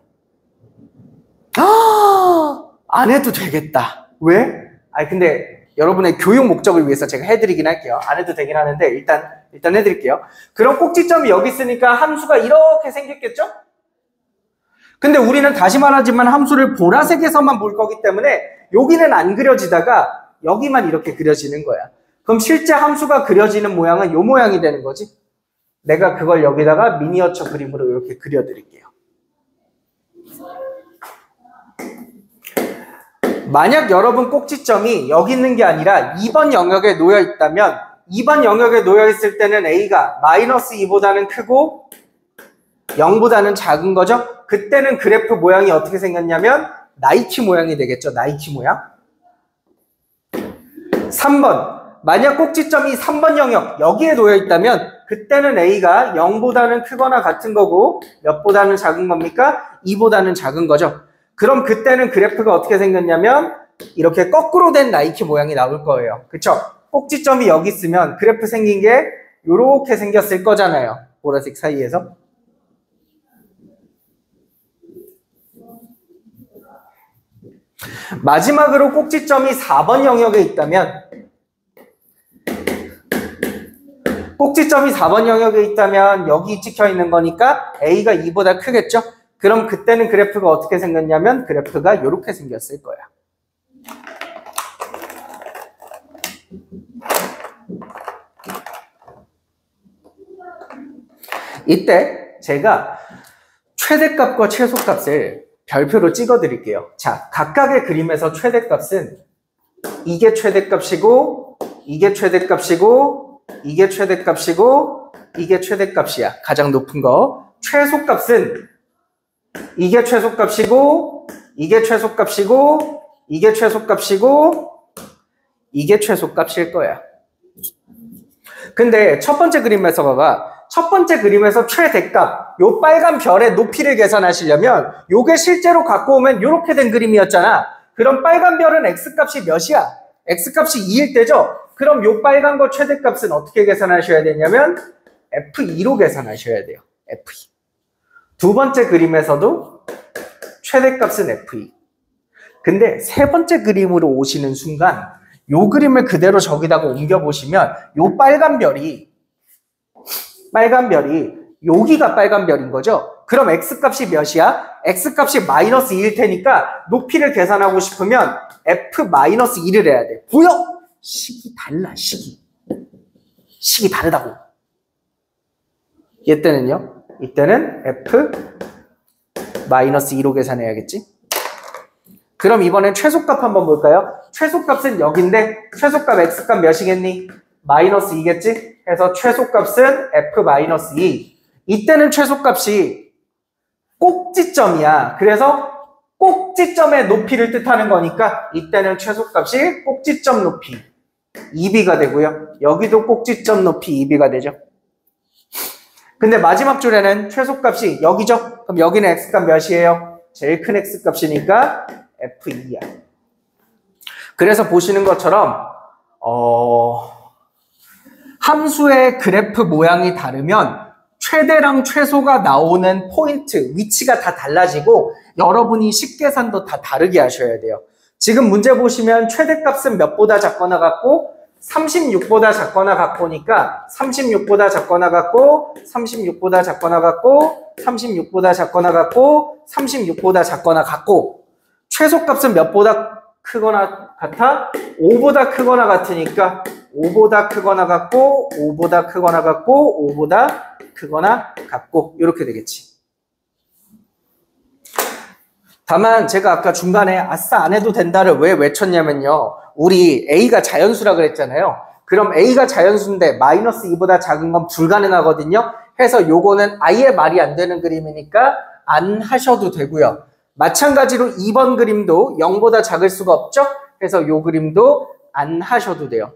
안 해도 되겠다. 왜? 근데 여러분의 교육 목적을 위해서 제가 해드리긴 할게요. 안 해도 되긴 하는데 일단 해드릴게요. 그럼 꼭지점이 여기 있으니까 함수가 이렇게 생겼겠죠? 근데 우리는 다시 말하지만 함수를 보라색에서만 볼 거기 때문에 여기는 안 그려지다가 여기만 이렇게 그려지는 거야. 그럼 실제 함수가 그려지는 모양은 이 모양이 되는 거지. 내가 그걸 여기다가 미니어처 그림으로 이렇게 그려드릴게요. 만약 여러분 꼭지점이 여기 있는 게 아니라 2번 영역에 놓여 있다면 2번 영역에 놓여 있을 때는 a가 마이너스 2보다는 크고 0보다는 작은 거죠. 그때는 그래프 모양이 어떻게 생겼냐면 나이키 모양이 되겠죠. 나이키 모양. 3번. 만약 꼭지점이 3번 영역 여기에 놓여 있다면 그때는 a가 0보다는 크거나 같은 거고 몇보다는 작은 겁니까? 2보다는 작은 거죠. 그럼 그때는 그래프가 어떻게 생겼냐면 이렇게 거꾸로 된 나이키 모양이 나올 거예요. 그쵸? 꼭지점이 여기 있으면 그래프 생긴 게 이렇게 생겼을 거잖아요. 보라색 사이에서. 마지막으로 꼭지점이 4번 영역에 있다면 꼭지점이 4번 영역에 있다면 여기 찍혀 있는 거니까 a가 2보다 크겠죠? 그럼 그때는 그래프가 어떻게 생겼냐면 그래프가 이렇게 생겼을 거야. 이때 제가 최대값과 최소값을 별표로 찍어 드릴게요. 자, 각각의 그림에서 최대값은 이게 최대값이고 이게 최대값이고 이게 최대값이고 이게 최대값이야. 가장 높은 거. 최소값은 이게 최소값이고 이게 최소값이고 이게 최소값이고 이게 최소값일 거야. 근데 첫 번째 그림에서 봐봐. 첫 번째 그림에서 최대값, 요 빨간 별의 높이를 계산하시려면 요게 실제로 갖고 오면 요렇게 된 그림이었잖아. 그럼 빨간 별은 x값이 몇이야? x값이 2일 때죠? 그럼 요 빨간 거 최대값은 어떻게 계산하셔야 되냐면 f2로 계산하셔야 돼요. f2. 두 번째 그림에서도 최대값은 f2. 근데 세 번째 그림으로 오시는 순간 요 그림을 그대로 저기다가 옮겨보시면 요 빨간 별이 여기가 빨간 별인 거죠? 그럼 x값이 몇이야? x값이 마이너스 2일 테니까 높이를 계산하고 싶으면 f-2를 해야 돼. 보여? 식이 달라, 식이. 식이 다르다고. 이때는 마이너스 2로 계산해야겠지? 그럼 이번엔 최소값 한번 볼까요? 최소값은 여기인데 최소값 x값 몇이겠니? 마이너스 2겠지? 해서 최소값은 f-2. 이때는 최소값이 꼭지점이야. 그래서 꼭지점의 높이를 뜻하는 거니까 이때는 최소값이 꼭지점 높이 2b가 되고요. 여기도 꼭지점 높이 2b가 되죠. 근데 마지막 줄에는 최소값이 여기죠? 그럼 여기는 x값 몇이에요? 제일 큰 x값이니까 f2야. 그래서 보시는 것처럼 함수의 그래프 모양이 다르면 최대랑 최소가 나오는 포인트, 위치가 다 달라지고 여러분이 식계산도 다 다르게 하셔야 돼요. 지금 문제 보시면 최대값은 몇보다 작거나 같고 36보다 작거나 같고니까 36보다 작거나 같고 36보다 작거나 같고 36보다 작거나 같고 36보다 작거나 같고 최소값은 몇보다 크거나 같아? 5보다 크거나 같으니까 5보다 크거나 같고 5보다 크거나 같고 5보다 크거나 같고 이렇게 되겠지. 다만 제가 아까 중간에 아싸 안 해도 된다를 왜 외쳤냐면요. 우리 A가 자연수라 그랬잖아요. 그럼 A가 자연수인데 마이너스 2보다 작은 건 불가능하거든요. 해서 요거는 아예 말이 안 되는 그림이니까 안 하셔도 되고요. 마찬가지로 2번 그림도 0보다 작을 수가 없죠. 그래서 요 그림도 안 하셔도 돼요.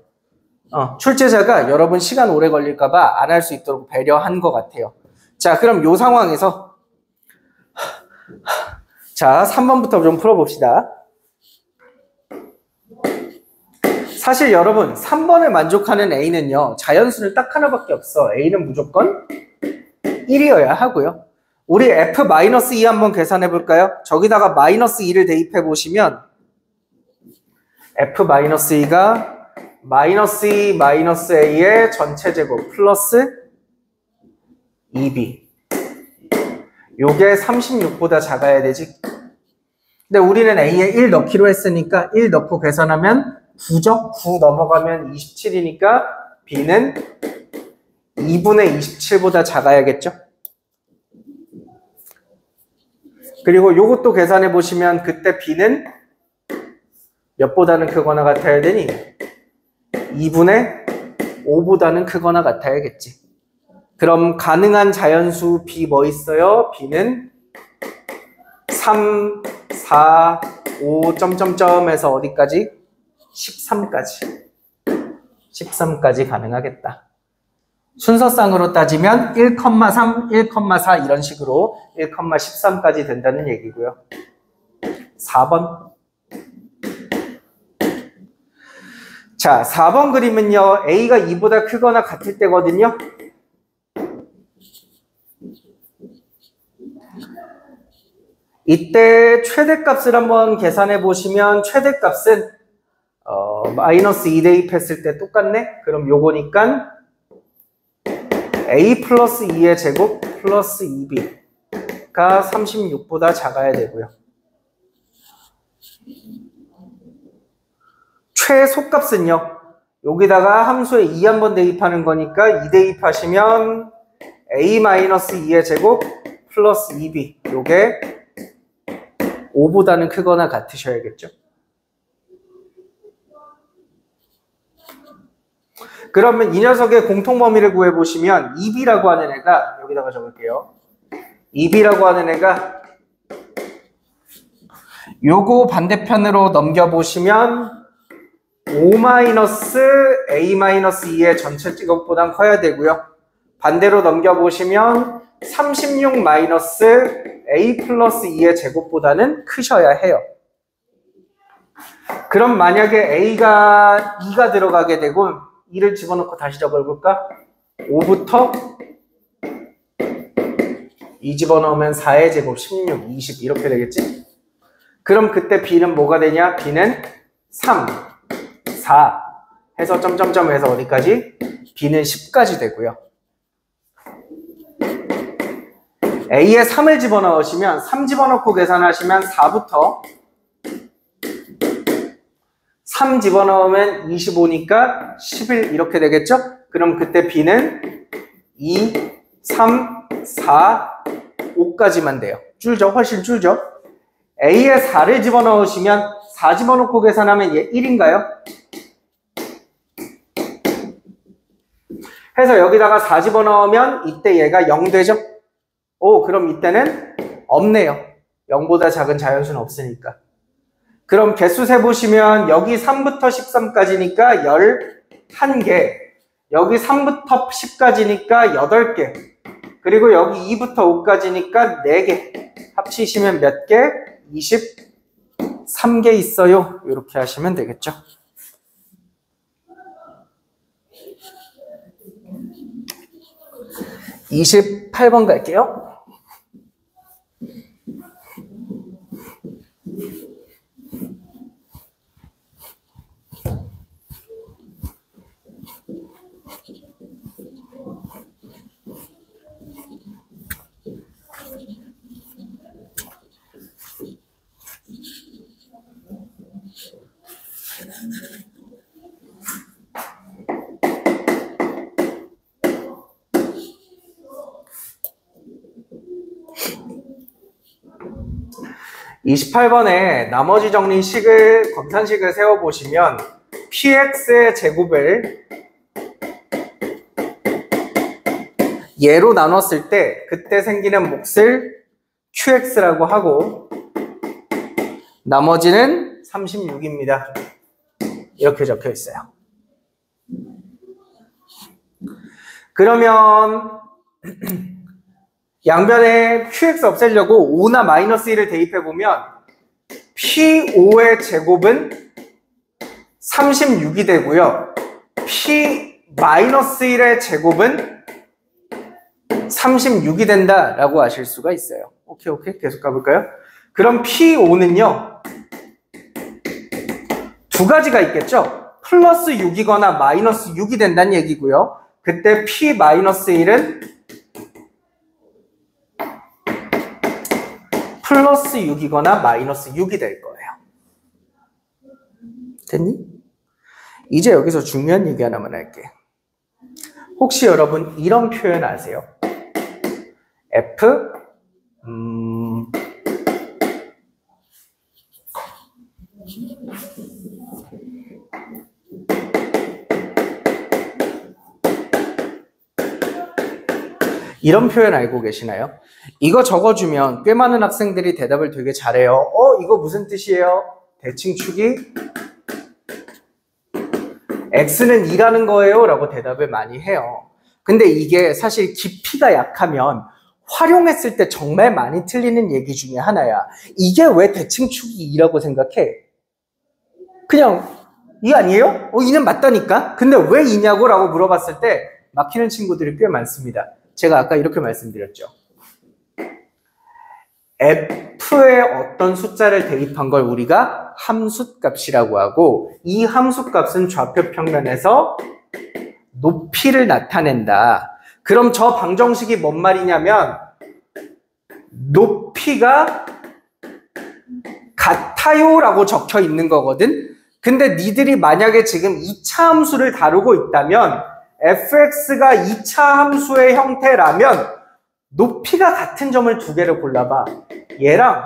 출제자가 여러분 시간 오래 걸릴까봐 안 할 수 있도록 배려한 것 같아요. 자, 그럼 요 상황에서 자, 3번부터 좀 풀어봅시다. 사실 여러분 3번을 만족하는 A는요. 자연수는 딱 하나밖에 없어. A는 무조건 1이어야 하고요. 우리 F-2 한번 계산해 볼까요? 저기다가 마이너스 2를 대입해 보시면 F-2가 마이너스 2 마이너스 A의 전체 제곱 플러스 2B. 요게 36보다 작아야 되지. 근데 우리는 A에 1 넣기로 했으니까 1 넣고 계산하면 9죠? 9 넘어가면 27이니까 B는 2분의 27보다 작아야겠죠? 그리고 요것도 계산해 보시면 그때 B는 몇보다는 크거나 같아야 되니? 2분의 5보다는 크거나 같아야겠지. 그럼 가능한 자연수 B 뭐 있어요? B는 3, 4, 5, 점점점에서 어디까지? 13까지. 13까지 가능하겠다. 순서상으로 따지면 1,3, 1,4 이런 식으로 1,13까지 된다는 얘기고요. 4번. 자, 4번 그림은요. A가 2보다 크거나 같을 때거든요. 이때 최대값을 한번 계산해 보시면 최대값은 마이너스 2 대입했을 때 똑같네? 그럼 요거니까 A 플러스 2의 제곱 플러스 2B가 36보다 작아야 되고요. 최소값은요. 여기다가 함수에 2 한번 대입하는 거니까 2 대입하시면 A-2의 제곱 플러스 2B. 요게 5보다는 크거나 같으셔야겠죠. 그러면 이 녀석의 공통범위를 구해보시면 2B라고 하는 애가 여기다가 적을게요. 2B라고 하는 애가 요거 반대편으로 넘겨보시면 5-A-2의 전체 제곱보단 커야 되고요. 반대로 넘겨보시면 36-A 플러스 2의 제곱보다는 크셔야 해요. 그럼 만약에 A가 2가 들어가게 되고 2를 집어넣고 다시 적어볼까? 5부터 2 집어넣으면 4의 제곱 16, 20 이렇게 되겠지? 그럼 그때 B는 뭐가 되냐? B는 3, 4 해서 점점점 해서 어디까지? B는 10까지 되고요. A에 3을 집어넣으시면 3 집어넣고 계산하시면 4부터 3 집어넣으면 25니까 11 이렇게 되겠죠? 그럼 그때 B는 2, 3, 4, 5까지만 돼요. 줄죠. 훨씬 줄죠. A에 4를 집어넣으시면 4 집어넣고 계산하면 얘 1인가요? 해서 여기다가 4 집어넣으면 이때 얘가 0 되죠? 오, 그럼 이때는 없네요. 0보다 작은 자연수는 없으니까. 그럼 개수 세보시면 여기 3부터 13까지니까 11개, 여기 3부터 10까지니까 8개, 그리고 여기 2부터 5까지니까 4개. 합치시면 몇 개? 23개 있어요. 이렇게 하시면 되겠죠. (28번) 갈게요. (28번에) 나머지 정리식을 검산식을 세워보시면 px의 제곱을 얘로 나눴을 때 그때 생기는 몫을 qx라고 하고 나머지는 36입니다. 이렇게 적혀 있어요. 그러면 양변에 qx 없애려고 5나 마이너스 1을 대입해보면 p5의 제곱은 36이 되고요. p-1의 제곱은 36이 된다라고 아실 수가 있어요. 오케이. 계속 가볼까요? 그럼 p5는요. 두 가지가 있겠죠? 플러스 6이거나 마이너스 6이 된다는 얘기고요. 그때 p-1은 플러스 6이거나 마이너스 6이 될 거예요. 됐니? 이제 여기서 중요한 얘기 하나만 할게. 혹시 여러분 이런 표현 아세요? F 이런 표현 알고 계시나요? 이거 적어주면 꽤 많은 학생들이 대답을 되게 잘해요. 이거 무슨 뜻이에요? 대칭축이 x는 2라는 거예요 라고 대답을 많이 해요. 근데 이게 사실 깊이가 약하면 활용했을 때 정말 많이 틀리는 얘기 중에 하나야. 이게 왜 대칭축이 2라고 생각해? 그냥 2 아니에요? 2는 맞다니까? 근데 왜 2냐고 라고 물어봤을 때 막히는 친구들이 꽤 많습니다. 제가 아까 이렇게 말씀드렸죠. f에 어떤 숫자를 대입한 걸 우리가 함수값이라고 하고 이 함수값은 좌표 평면에서 높이를 나타낸다. 그럼 저 방정식이 뭔 말이냐면 높이가 같아요 라고 적혀 있는 거거든. 근데 니들이 만약에 지금 2차 함수를 다루고 있다면 fx가 2차 함수의 형태라면 높이가 같은 점을 두 개를 골라봐. 얘랑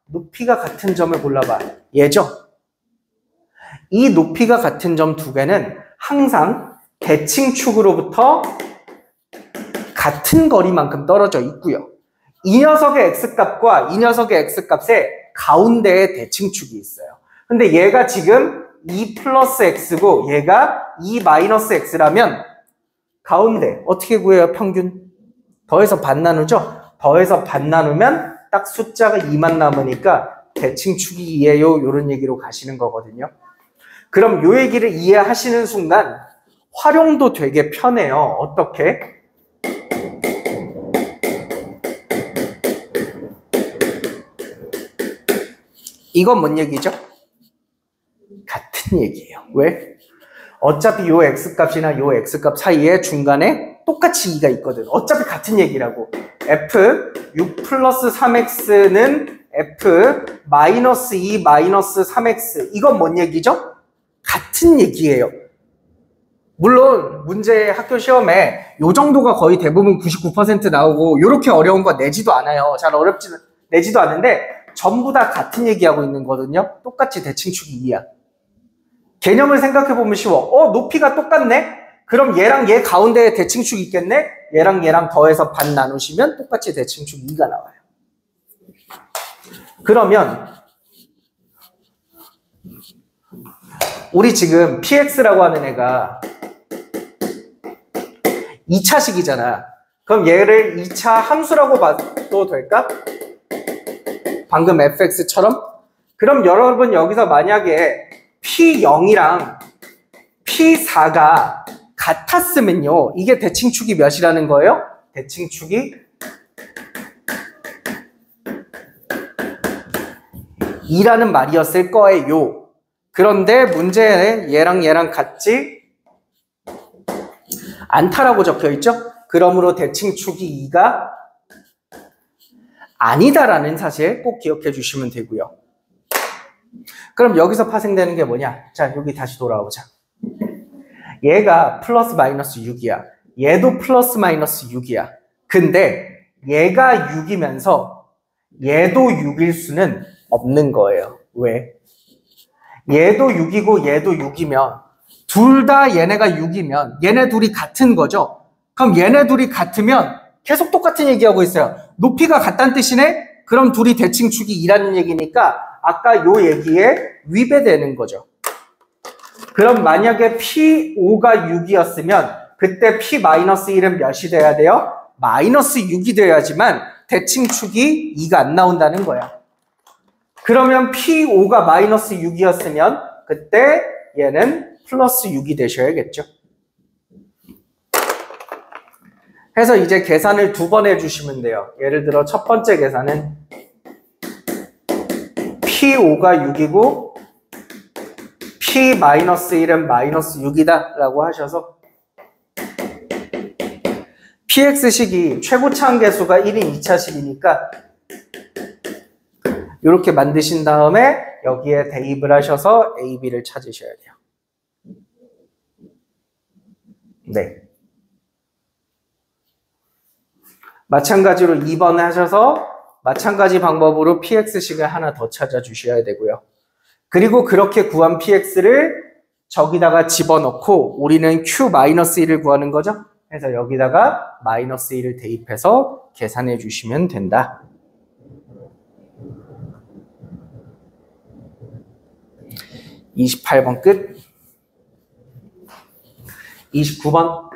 높이가 같은 점을 골라봐. 얘죠? 이 높이가 같은 점 두 개는 항상 대칭축으로부터 같은 거리만큼 떨어져 있고요. 이 녀석의 x값과 이 녀석의 x값에 가운데에 대칭축이 있어요. 근데 얘가 지금 2 플러스 x고 얘가 2 마이너스 x라면 가운데 어떻게 구해요? 평균? 더해서 반 나누죠? 더해서 반 나누면 딱 숫자가 2만 남으니까 대칭축이 2예요. 이런 얘기로 가시는 거거든요. 그럼 이 얘기를 이해하시는 순간 활용도 되게 편해요. 어떻게? 이건 뭔 얘기죠? 같은 얘기예요. 왜? 어차피 요 x값이나 요 x값 사이에 중간에 똑같이 2가 있거든. 어차피 같은 얘기라고. f 6 플러스 3x는 f 마이너스 2 마이너스 3x. 이건 뭔 얘기죠? 같은 얘기예요. 물론 문제 학교 시험에 요 정도가 거의 대부분 99% 나오고 요렇게 어려운 거 내지도 않아요. 잘 어렵지는 내지도 않는데 전부 다 같은 얘기하고 있는 거거든요. 똑같이 대칭축이 2야. 개념을 생각해보면 쉬워. 높이가 똑같네? 그럼 얘랑 얘 가운데에 대칭축이 있겠네? 얘랑 얘랑 더해서 반 나누시면 똑같이 대칭축 2가 나와요. 그러면 우리 지금 px라고 하는 애가 2차식이잖아. 그럼 얘를 2차 함수라고 봐도 될까? 방금 fx처럼? 그럼 여러분 여기서 만약에 p0이랑 p4가 같았으면요. 이게 대칭축이 몇이라는 거예요? 대칭축이 2라는 말이었을 거예요. 그런데 문제는 얘랑 얘랑 같지 않다라고 적혀있죠? 그러므로 대칭축이 2가 아니다라는 사실 꼭 기억해 주시면 되고요. 그럼 여기서 파생되는 게 뭐냐? 자, 여기 다시 돌아오자. 얘가 플러스 마이너스 6이야. 얘도 플러스 마이너스 6이야. 근데 얘가 6이면서 얘도 6일 수는 없는 거예요. 왜? 얘도 6이고 얘도 6이면 둘 다 얘네가 6이면 얘네 둘이 같은 거죠. 그럼 얘네 둘이 같으면 계속 똑같은 얘기하고 있어요. 높이가 같다는 뜻이네? 그럼 둘이 대칭축이 2라는 얘기니까 아까 요 얘기에 위배되는 거죠. 그럼 만약에 P5가 6이었으면 그때 P-1은 몇이 돼야 돼요? 마이너스 6이 돼야지만 대칭축이 2가 안 나온다는 거야. 그러면 P5가 마이너스 6이었으면 그때 얘는 플러스 6이 되셔야겠죠. 해서 이제 계산을 2번 해주시면 돼요. 예를 들어 첫 번째 계산은 P5가 6이고 P-1은 마이너스 6이다 라고 하셔서 PX식이 최고차항계수가 1인 2차식이니까 이렇게 만드신 다음에 여기에 대입을 하셔서 A, B를 찾으셔야 돼요. 네. 마찬가지로 2번 하셔서 마찬가지 방법으로 PX식을 하나 더 찾아주셔야 되고요. 그리고 그렇게 구한 PX를 저기다가 집어넣고 우리는 Q-1을 구하는 거죠. 그래서 여기다가 마이너스 1을 대입해서 계산해 주시면 된다. 28번 끝. 29번.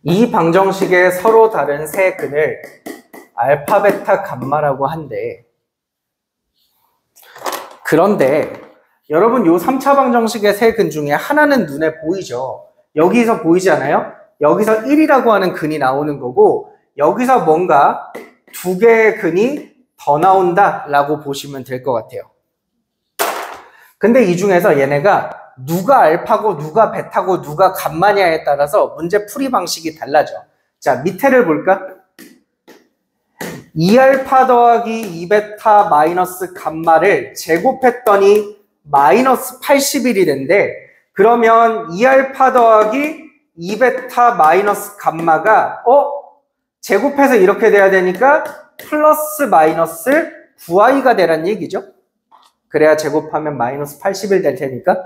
이 방정식의 서로 다른 세 근을 알파, 베타, 감마라고 한대. 그런데 여러분 요 3차 방정식의 세 근 중에 하나는 눈에 보이죠? 여기서 보이지 않아요? 여기서 1이라고 하는 근이 나오는 거고 여기서 뭔가 두 개의 근이 더 나온다 라고 보시면 될 것 같아요. 근데 이 중에서 얘네가 누가 알파고 누가 베타고 누가 감마냐에 따라서 문제 풀이 방식이 달라져. 자, 밑에를 볼까? 2알파 더하기 2베타 마이너스 감마를 제곱했더니 마이너스 81이 된대. 그러면 2알파 더하기 2베타 마이너스 감마가 제곱해서 이렇게 돼야 되니까 플러스 마이너스 9i가 되란 얘기죠. 그래야 제곱하면 마이너스 81 될 테니까.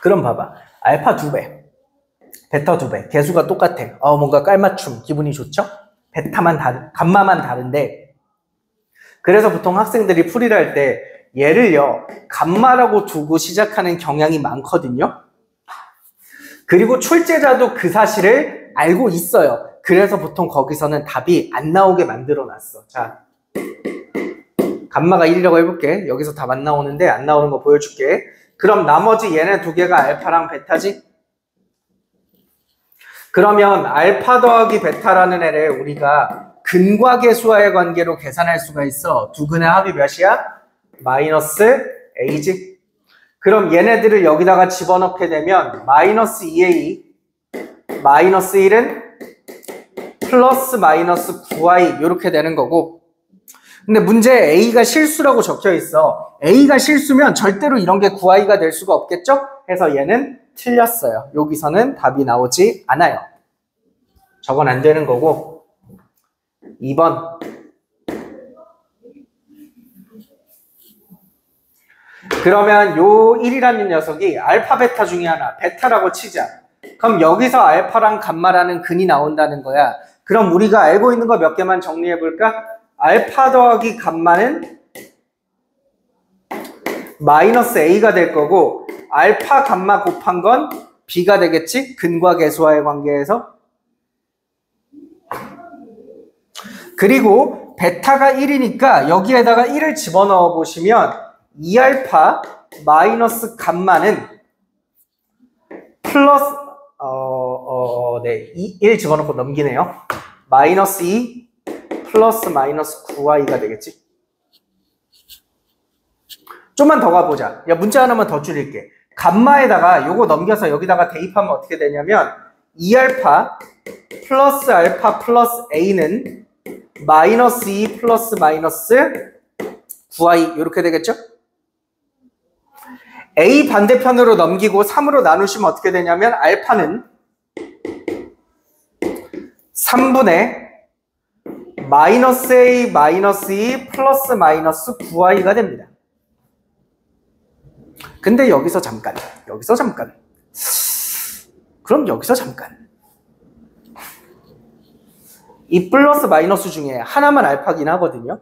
그럼 봐봐. 알파 2배, 베타 2배. 개수가 똑같아. 뭔가 깔맞춤. 기분이 좋죠? 감마만 다른데. 그래서 보통 학생들이 풀이를 할 때 얘를요, 감마라고 두고 시작하는 경향이 많거든요. 그리고 출제자도 그 사실을 알고 있어요. 그래서 보통 거기서는 답이 안 나오게 만들어 놨어. 자, 감마가 1이라고 해볼게. 여기서 답 안 나오는데 안 나오는 거 보여줄게. 그럼 나머지 얘네 두 개가 알파랑 베타지? 그러면 알파 더하기 베타라는 애를 우리가 근과 계수와의 관계로 계산할 수가 있어. 두 근의 합이 몇이야? 마이너스 a지. 그럼 얘네들을 여기다가 집어넣게 되면 마이너스 2a 마이너스 1은 플러스 마이너스 9i 이렇게 되는 거고, 근데 문제에 A가 실수라고 적혀 있어. A가 실수면 절대로 이런 게 9i가 될 수가 없겠죠? 해서 얘는 틀렸어요. 여기서는 답이 나오지 않아요. 저건 안 되는 거고. 2번. 그러면 요 1이라는 녀석이 알파 베타 중에 하나, 베타라고 치자. 그럼 여기서 알파랑 감마라는 근이 나온다는 거야. 그럼 우리가 알고 있는 거 몇 개만 정리해 볼까? 알파 더하기 감마는 마이너스 A가 될 거고, 알파 감마 곱한 건 B가 되겠지? 근과 계수와의 관계에서. 그리고 베타가 1이니까 여기에다가 1을 집어넣어 보시면 2알파 마이너스 감마는 플러스 네, 1 집어넣고 넘기네요. 마이너스 2 플러스 마이너스 9i가 되겠지. 좀만 더 가보자. 야, 문자 하나만 더 줄일게. 감마에다가 요거 넘겨서 여기다가 대입하면 어떻게 되냐면 2알파 플러스 알파 플러스 a는 마이너스 2 플러스 마이너스 9i 이렇게 되겠죠? a 반대편으로 넘기고 3으로 나누시면 어떻게 되냐면 알파는 3분의 마이너스 a 마이너스 2 플러스 마이너스 9i가 됩니다. 근데 여기서 잠깐, 그럼 여기서 잠깐, 이 플러스 마이너스 중에 하나만 알파긴 하거든요.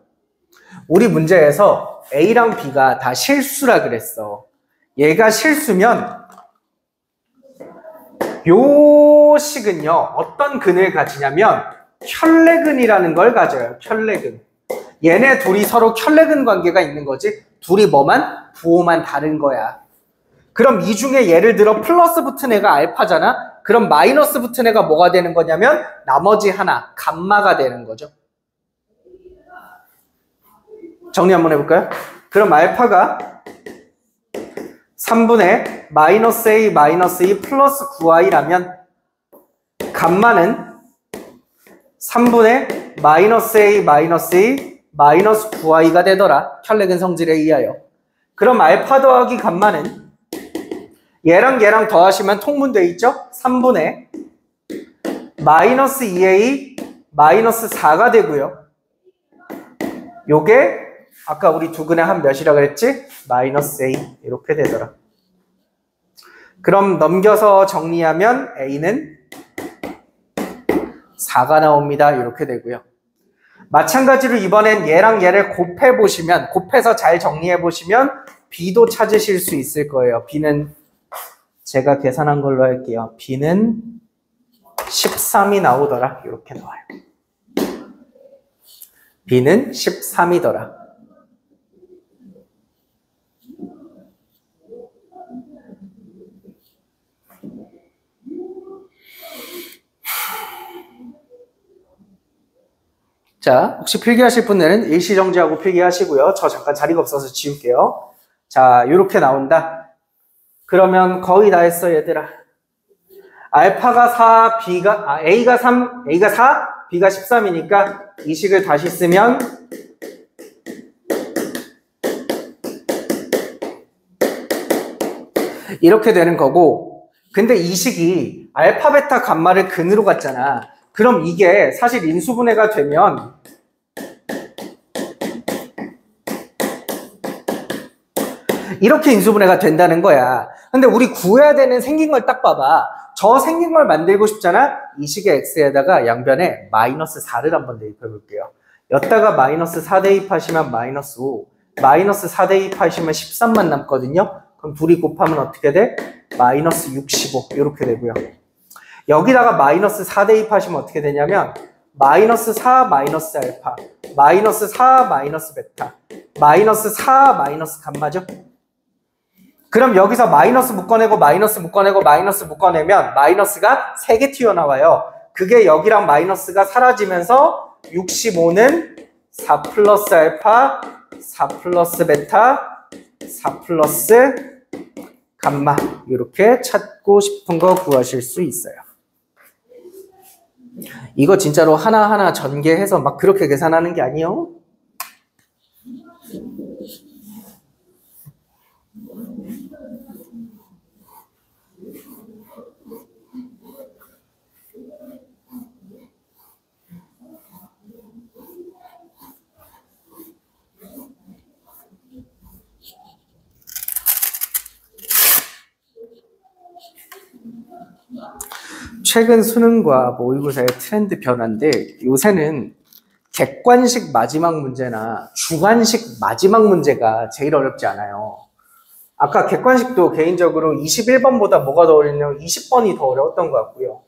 우리 문제에서 A랑 B가 다 실수라 그랬어. 얘가 실수면 요 식은요 어떤 근을 가지냐면 켤레근이라는 걸 가져요. 켤레근. 얘네 둘이 서로 켤레근 관계가 있는 거지. 둘이 뭐만? 부호만 다른 거야. 그럼 이 중에 예를 들어 플러스 붙은 애가 알파잖아. 그럼 마이너스 붙은 애가 뭐가 되는 거냐면 나머지 하나 감마가 되는 거죠. 정리 한번 해볼까요? 그럼 알파가 3분의 마이너스 a 마이너스 2 플러스 9i라면 감마는 3분의 마이너스 a 마이너스 2 마이너스 9i가 되더라. 켤레근 성질에 의하여. 그럼 알파 더하기 감마는 얘랑 얘랑 더하시면 통분돼 있죠? 3분의 마이너스 2a 마이너스 4가 되고요. 요게 아까 우리 두 근의 한 몇이라 그랬지? 마이너스 a 이렇게 되더라. 그럼 넘겨서 정리하면 a는 4가 나옵니다. 이렇게 되고요. 마찬가지로 이번엔 얘랑 얘를 곱해보시면, 곱해서 잘 정리해보시면 b도 찾으실 수 있을 거예요. b는 제가 계산한 걸로 할게요. b는 13이 나오더라. 이렇게 나와요. b는 13이더라. 자, 혹시 필기하실 분들은 일시정지하고 필기하시고요. 저 잠깐 자리가 없어서 지울게요. 자, 이렇게 나온다. 그러면 거의 다 했어, 얘들아. 알파가 4, A가 3, A가 4, B가 13이니까 이 식을 다시 쓰면 이렇게 되는 거고, 근데 이 식이 알파, 베타, 감마를 근으로 갔잖아. 그럼 이게 사실 인수분해가 되면 이렇게 인수분해가 된다는 거야. 근데 우리 구해야 되는 생긴 걸 딱 봐봐. 저 생긴 걸 만들고 싶잖아. 이 식의 x에다가 양변에 마이너스 4를 한번 대입해 볼게요. 여기다가 마이너스 4 대입하시면 마이너스 5, 마이너스 4 대입하시면 13만 남거든요. 그럼 둘이 곱하면 어떻게 돼? 마이너스 65 이렇게 되고요. 여기다가 마이너스 4 대입하시면 어떻게 되냐면 마이너스 4 마이너스 알파, 마이너스 4 마이너스 베타, 마이너스 4 마이너스 감마죠. 그럼 여기서 마이너스 묶어내고 마이너스 묶어내고 마이너스 묶어내면 마이너스가 3개 튀어나와요. 그게 여기랑 마이너스가 사라지면서 65는 4 플러스 알파, 4 플러스 베타, 4 플러스 감마 이렇게 찾고 싶은 거 구하실 수 있어요. 이거 진짜로 하나하나 전개해서 막 그렇게 계산하는 게 아니에요. 최근 수능과 모의고사의 트렌드 변화인데 요새는 객관식 마지막 문제나 주관식 마지막 문제가 제일 어렵지 않아요. 아까 객관식도 개인적으로 21번보다 뭐가 더 어렵냐면 20번이 더 어려웠던 것 같고요.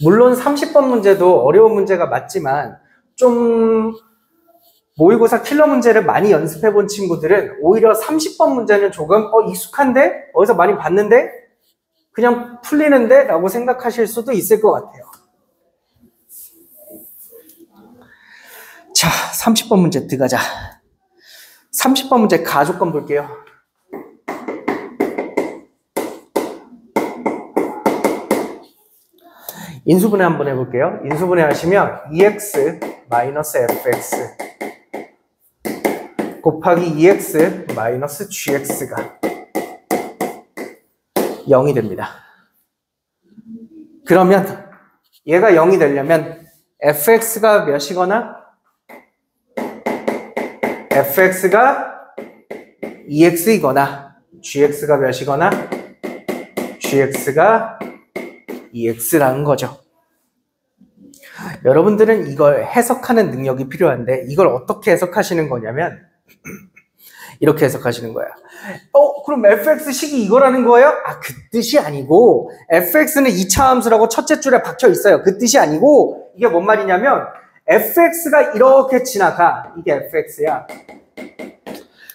물론 30번 문제도 어려운 문제가 맞지만 좀 모의고사 킬러 문제를 많이 연습해 본 친구들은 오히려 30번 문제는 조금 익숙한데? 어디서 많이 봤는데? 그냥 풀리는데? 라고 생각하실 수도 있을 것 같아요. 자, 30번 문제 들어가자. 30번 문제 가조건 볼게요. 인수분해 한번 해볼게요. 인수분해 하시면 2x-fx 곱하기 2x-gx가 0이 됩니다. 그러면 얘가 0이 되려면 fx가 몇이거나 fx가 2x이거나 gx가 몇이거나 gx가 2x라는 거죠. 여러분들은 이걸 해석하는 능력이 필요한데 이걸 어떻게 해석하시는 거냐면 이렇게 해석하시는 거야. 그럼 fx식이 이거라는 거예요? 그 뜻이 아니고 fx는 2차 함수라고 첫째 줄에 박혀 있어요. 그 뜻이 아니고 이게 뭔 말이냐면 fx가 이렇게 지나가. 이게 fx야.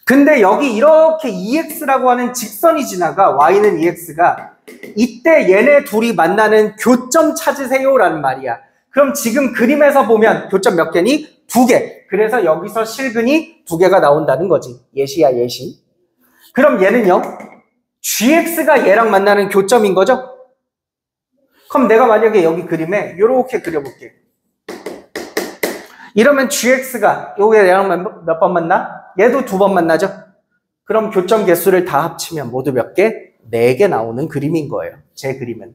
근데 여기 이렇게 2x라고 하는 직선이 지나가. y는 2x가. 이때 얘네 둘이 만나는 교점 찾으세요라는 말이야. 그럼 지금 그림에서 보면 교점 몇 개니? 2개. 그래서 여기서 실근이 2개가 나온다는 거지. 예시야, 예시. 그럼 얘는요? gx가 얘랑 만나는 교점인 거죠? 그럼 내가 만약에 여기 그림에 이렇게 그려볼게. 이러면 gx가 여기 얘랑 몇 번 만나? 얘도 2번 만나죠? 그럼 교점 개수를 다 합치면 모두 몇 개? 4개 나오는 그림인 거예요. 제 그림은.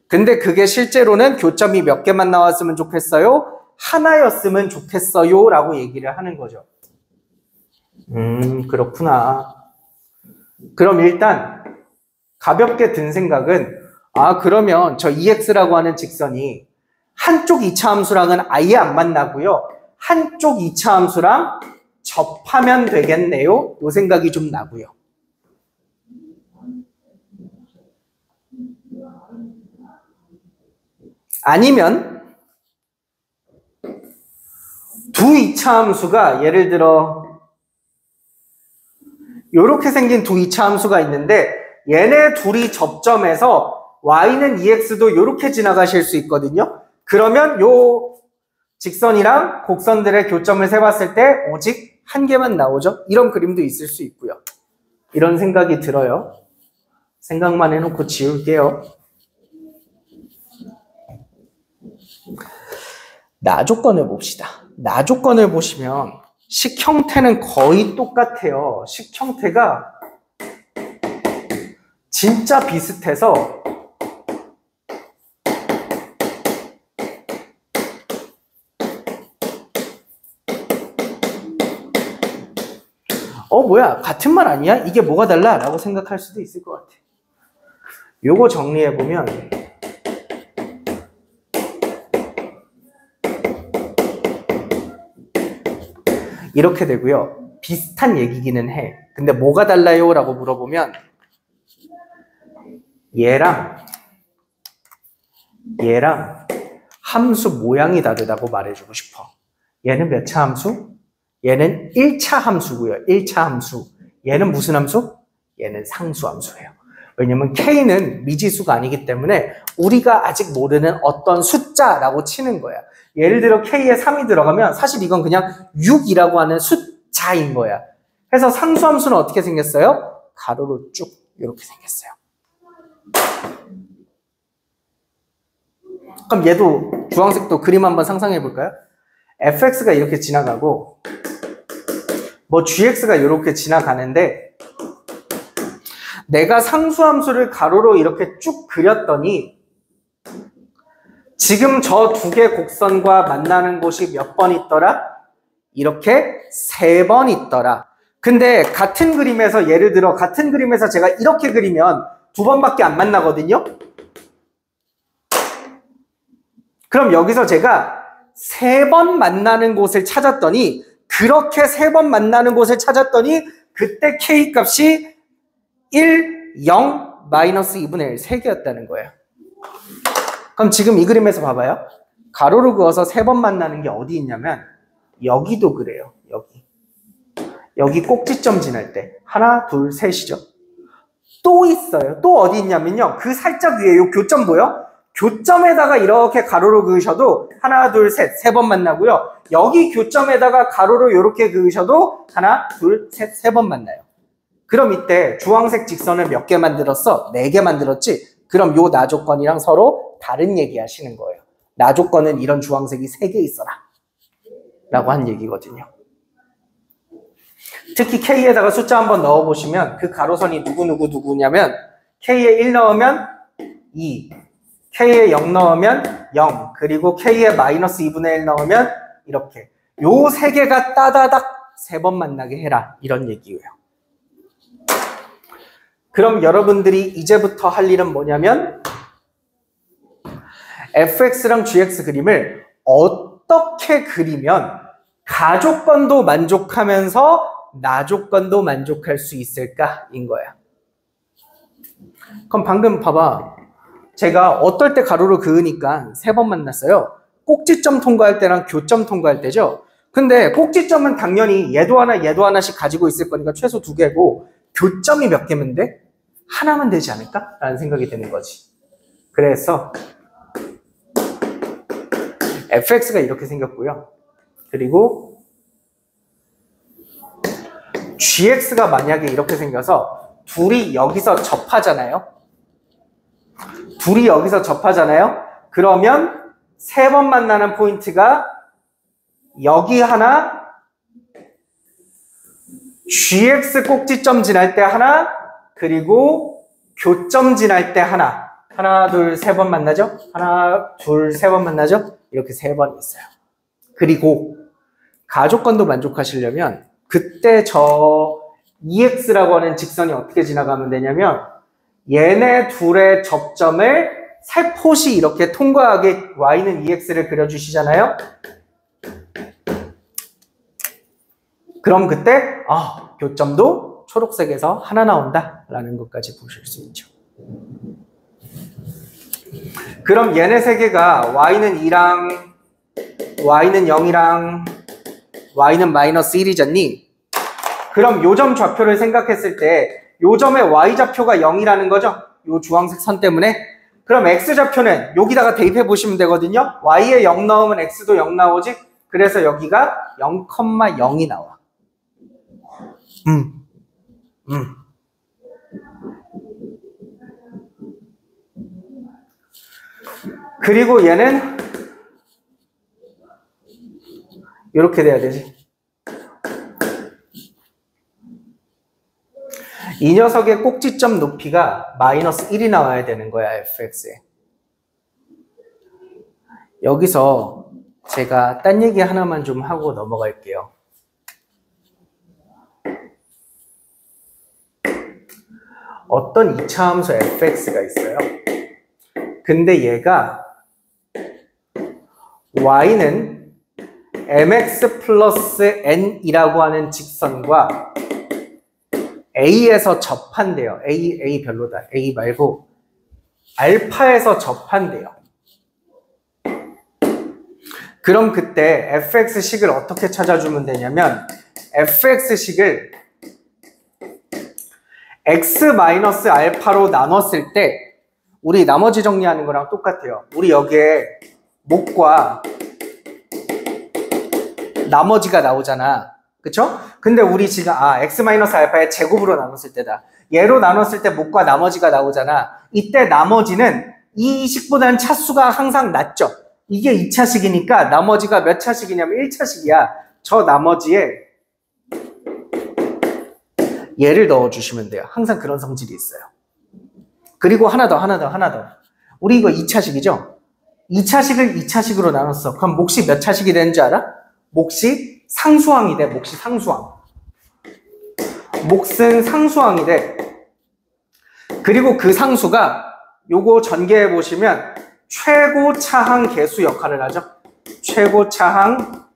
근데 그게 실제로는 교점이 몇 개만 나왔으면 좋겠어요? 하나였으면 좋겠어요 라고 얘기를 하는 거죠. 그렇구나. 그럼 일단 가볍게 든 생각은 그러면 저 2x라고 하는 직선이 한쪽 2차 함수랑은 아예 안 만나고요. 한쪽 2차 함수랑 접하면 되겠네요. 이 생각이 좀 나고요. 아니면 두 2차 함수가 예를 들어 이렇게 생긴 두 2차 함수가 있는데 얘네 둘이 접점해서 y는 2x도 이렇게 지나가실 수 있거든요. 그러면 요 직선이랑 곡선들의 교점을 세봤을 때 오직 한 개만 나오죠. 이런 그림도 있을 수 있고요. 이런 생각이 들어요. 생각만 해놓고 지울게요. 나조건을 봅시다. 나조건을 보시면 식 형태는 거의 똑같아요. 식 형태가 진짜 비슷해서 뭐야 같은 말 아니야? 이게 뭐가 달라? 라고 생각할 수도 있을 것 같아. 요거 정리해보면 이렇게 되고요. 비슷한 얘기기는 해. 근데 뭐가 달라요? 라고 물어보면 얘랑 함수 모양이 다르다고 말해주고 싶어. 얘는 몇 차 함수? 얘는 1차 함수고요. 1차 함수. 얘는 무슨 함수? 얘는 상수 함수예요. 왜냐면 K는 미지수가 아니기 때문에 우리가 아직 모르는 어떤 숫자라고 치는 거야. 예를 들어 K에 3이 들어가면 사실 이건 그냥 6이라고 하는 숫자 자인 거야. 그래서 상수함수는 어떻게 생겼어요? 가로로 쭉 이렇게 생겼어요. 그럼 얘도 주황색도 그림 한번 상상해 볼까요? fx가 이렇게 지나가고 뭐 gx가 이렇게 지나가는데 내가 상수함수를 가로로 이렇게 쭉 그렸더니 지금 저 두 개 곡선과 만나는 곳이 몇 번 있더라? 이렇게 3번 있더라. 근데 같은 그림에서 예를 들어 같은 그림에서 제가 이렇게 그리면 2번밖에 안 만나거든요. 그럼 여기서 제가 3번 만나는 곳을 찾았더니 그렇게 3번 만나는 곳을 찾았더니 그때 K 값이 1, 0, 마이너스 2분의 1 3개였다는 거예요. 그럼 지금 이 그림에서 봐봐요. 가로로 그어서 3번 만나는 게 어디 있냐면 여기도 그래요. 여기 꼭지점 지날 때 하나, 둘, 셋이죠. 또 있어요. 또 어디 있냐면요. 그 살짝 위에 요 교점 보여? 교점에다가 이렇게 가로로 그으셔도 하나, 둘, 셋, 3번 만나고요. 여기 교점에다가 가로로 이렇게 그으셔도 하나, 둘, 셋, 3번 만나요. 그럼 이때 주황색 직선을 몇 개 만들었어? 4개 만들었지? 그럼 요 나조건이랑 서로 다른 얘기 하시는 거예요. 나조건은 이런 주황색이 3개 있어라 라고 한 얘기거든요. 특히 K에다가 숫자 한번 넣어보시면 그 가로선이 누구냐면 K에 1 넣으면 2, K에 0 넣으면 0, 그리고 K에 마이너스 2분의 1 넣으면 이렇게 요 3개가 따다닥 3번 만나게 해라 이런 얘기예요. 그럼 여러분들이 이제부터 할 일은 뭐냐면 fx랑 gx 그림을 어떻게 그리면 가조건도 만족하면서 나조건도 만족할 수 있을까인 거야. 그럼 방금 봐봐. 제가 어떨 때 가로로 그으니까 3번 만났어요. 꼭지점 통과할 때랑 교점 통과할 때죠. 근데 꼭지점은 당연히 얘도 하나씩 가지고 있을 거니까 최소 2개고 교점이 몇 개면 돼? 하나만 되지 않을까? 라는 생각이 드는 거지. 그래서 fx가 이렇게 생겼고요. 그리고 gx가 만약에 이렇게 생겨서 둘이 여기서 접하잖아요. 그러면 3번 만나는 포인트가 여기 하나, gx 꼭지점 지날 때 하나, 그리고 교점 지날 때 하나. 하나, 둘, 3번 만나죠? 하나, 둘, 3번 만나죠? 이렇게 3번 있어요. 그리고 가조건도 만족하시려면 그때 저 EX라고 하는 직선이 어떻게 지나가면 되냐면 얘네 둘의 접점을 살포시 이렇게 통과하게 Y는 EX를 그려주시잖아요. 그럼 그때 교점도 초록색에서 하나 나온다 라는 것까지 보실 수 있죠. 그럼 얘네 세 개가 Y는 2랑 Y는 0이랑 Y는 마이너스 1이잖니? 그럼 요점 좌표를 생각했을 때 요점의 Y좌표가 0이라는 거죠? 요 주황색 선 때문에. 그럼 X좌표는 여기다가 대입해 보시면 되거든요. Y에 0 넣으면 X도 0 나오지? 그래서 여기가 0,0이 나와. 그리고 얘는 이렇게 돼야 되지. 이 녀석의 꼭지점 높이가 마이너스 1이 나와야 되는 거야, fx에. 여기서 제가 딴 얘기 하나만 좀 하고 넘어갈게요. 어떤 2차 함수 fx가 있어요. 근데 얘가 y는 mx 플러스 n이라고 하는 직선과 a에서 접한대요. a 별로다. a 말고 알파에서 접한대요. 그럼 그때 fx식을 어떻게 찾아주면 되냐면 fx식을 x-알파로 나눴을 때 우리 나머지 정리하는 거랑 똑같아요. 우리 여기에 목과 나머지가 나오잖아. 그쵸? 근데 우리 지금 x-알파의 제곱으로 나눴을 때다. 얘로 나눴을 때 목과 나머지가 나오잖아. 이때 나머지는 이 식보다는 차수가 항상 낮죠. 이게 2차식이니까 나머지가 몇 차식이냐면 1차식이야. 저 나머지에 얘를 넣어주시면 돼요. 항상 그런 성질이 있어요. 그리고 하나 더. 우리 이거 2차식이죠? 2차식을 2차식으로 나눴어. 그럼 몫이 몇 차식이 되는 줄 알아? 몫이 상수항이 돼. 몫이 상수항. 몫은 상수항이 돼. 그리고 그 상수가 요거 전개해 보시면 최고차항 계수 역할을 하죠. 최고차항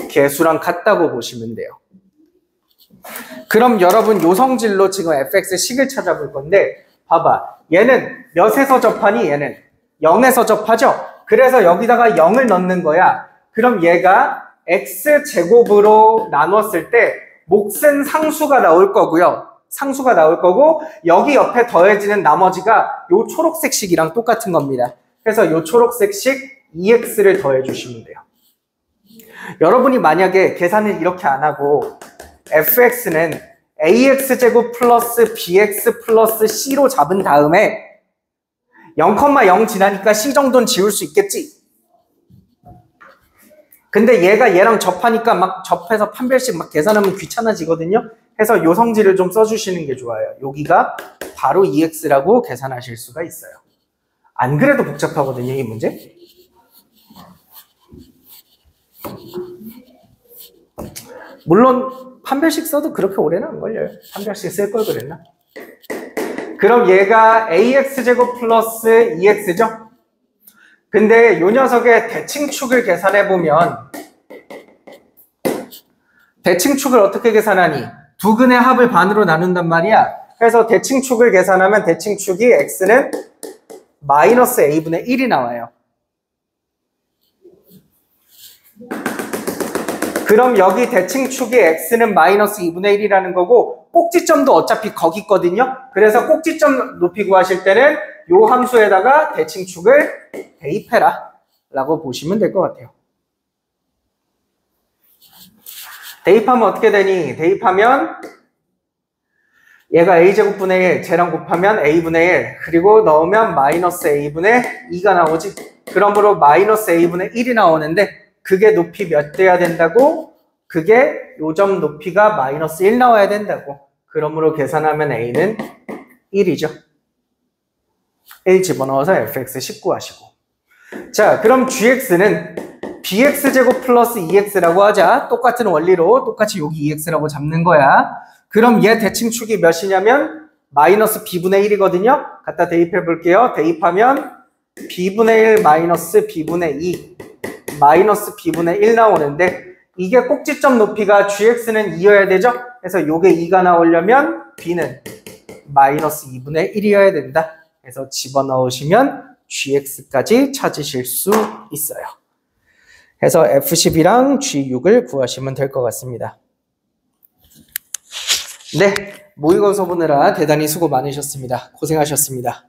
계수랑 같다고 보시면 돼요. 그럼 여러분 요 성질로 지금 fx의 식을 찾아볼 건데 봐봐. 얘는 몇에서 접하니? 얘는 0에서 접하죠? 그래서 여기다가 0을 넣는 거야. 그럼 얘가 x제곱으로 나눴을 때 몫은 상수가 나올 거고요. 상수가 나올 거고 여기 옆에 더해지는 나머지가 요 초록색 식이랑 똑같은 겁니다. 그래서 요 초록색 식 2x를 더해 주시면 돼요. 여러분이 만약에 계산을 이렇게 안 하고 fx는 ax제곱 플러스 bx 플러스 c로 잡은 다음에 0,0 지나니까 c 정도는 지울 수 있겠지. 근데 얘가 얘랑 접하니까 막 접해서 판별식 막 계산하면 귀찮아지거든요. 해서 요 성질을 좀 써주시는 게 좋아요. 여기가 바로 2x라고 계산하실 수가 있어요. 안 그래도 복잡하거든요, 이 문제. 물론 판별식 써도 그렇게 오래는 안 걸려요. 판별식 쓸 걸 그랬나? 그럼 얘가 ax제곱 플러스 2x죠? 근데 요 녀석의 대칭축을 계산해보면 대칭축을 어떻게 계산하니? 두 근의 합을 반으로 나눈단 말이야. 그래서 대칭축을 계산하면 대칭축이 x는 마이너스 a분의 1이 나와요. 그럼 여기 대칭축이 x는 마이너스 2분의 1이라는 거고 꼭지점도 어차피 거기 있거든요. 그래서 꼭지점 높이 구하실 때는 요 함수에다가 대칭축을 대입해라 라고 보시면 될 것 같아요. 대입하면 어떻게 되니? 대입하면 얘가 a제곱분의 1, 쟤랑 곱하면 a분의 1 그리고 넣으면 마이너스 a분의 2가 나오지. 그러므로 마이너스 a분의 1이 나오는데 그게 높이 몇 돼야 된다고? 그게 요점 높이가 마이너스 1 나와야 된다고. 그러므로 계산하면 a는 1이죠. 1 집어넣어서 fx 19 하시고. 자, 그럼 gx는 bx제곱 플러스 2x라고 하자. 똑같은 원리로 똑같이 여기 2x라고 잡는 거야. 그럼 얘 대칭축이 몇이냐면 마이너스 b분의 1이거든요. 갖다 대입해 볼게요. 대입하면 b분의 1 마이너스 b분의 2 마이너스 b분의 1 나오는데 이게 꼭지점 높이가 gx는 2여야 되죠? 그래서 요게 2가 나오려면 b는 마이너스 2분의 1이어야 된다. 그래서 집어넣으시면 gx까지 찾으실 수 있어요. 그래서 f12랑 g6을 구하시면 될 것 같습니다. 네, 모의고사 보느라 대단히 수고 많으셨습니다. 고생하셨습니다.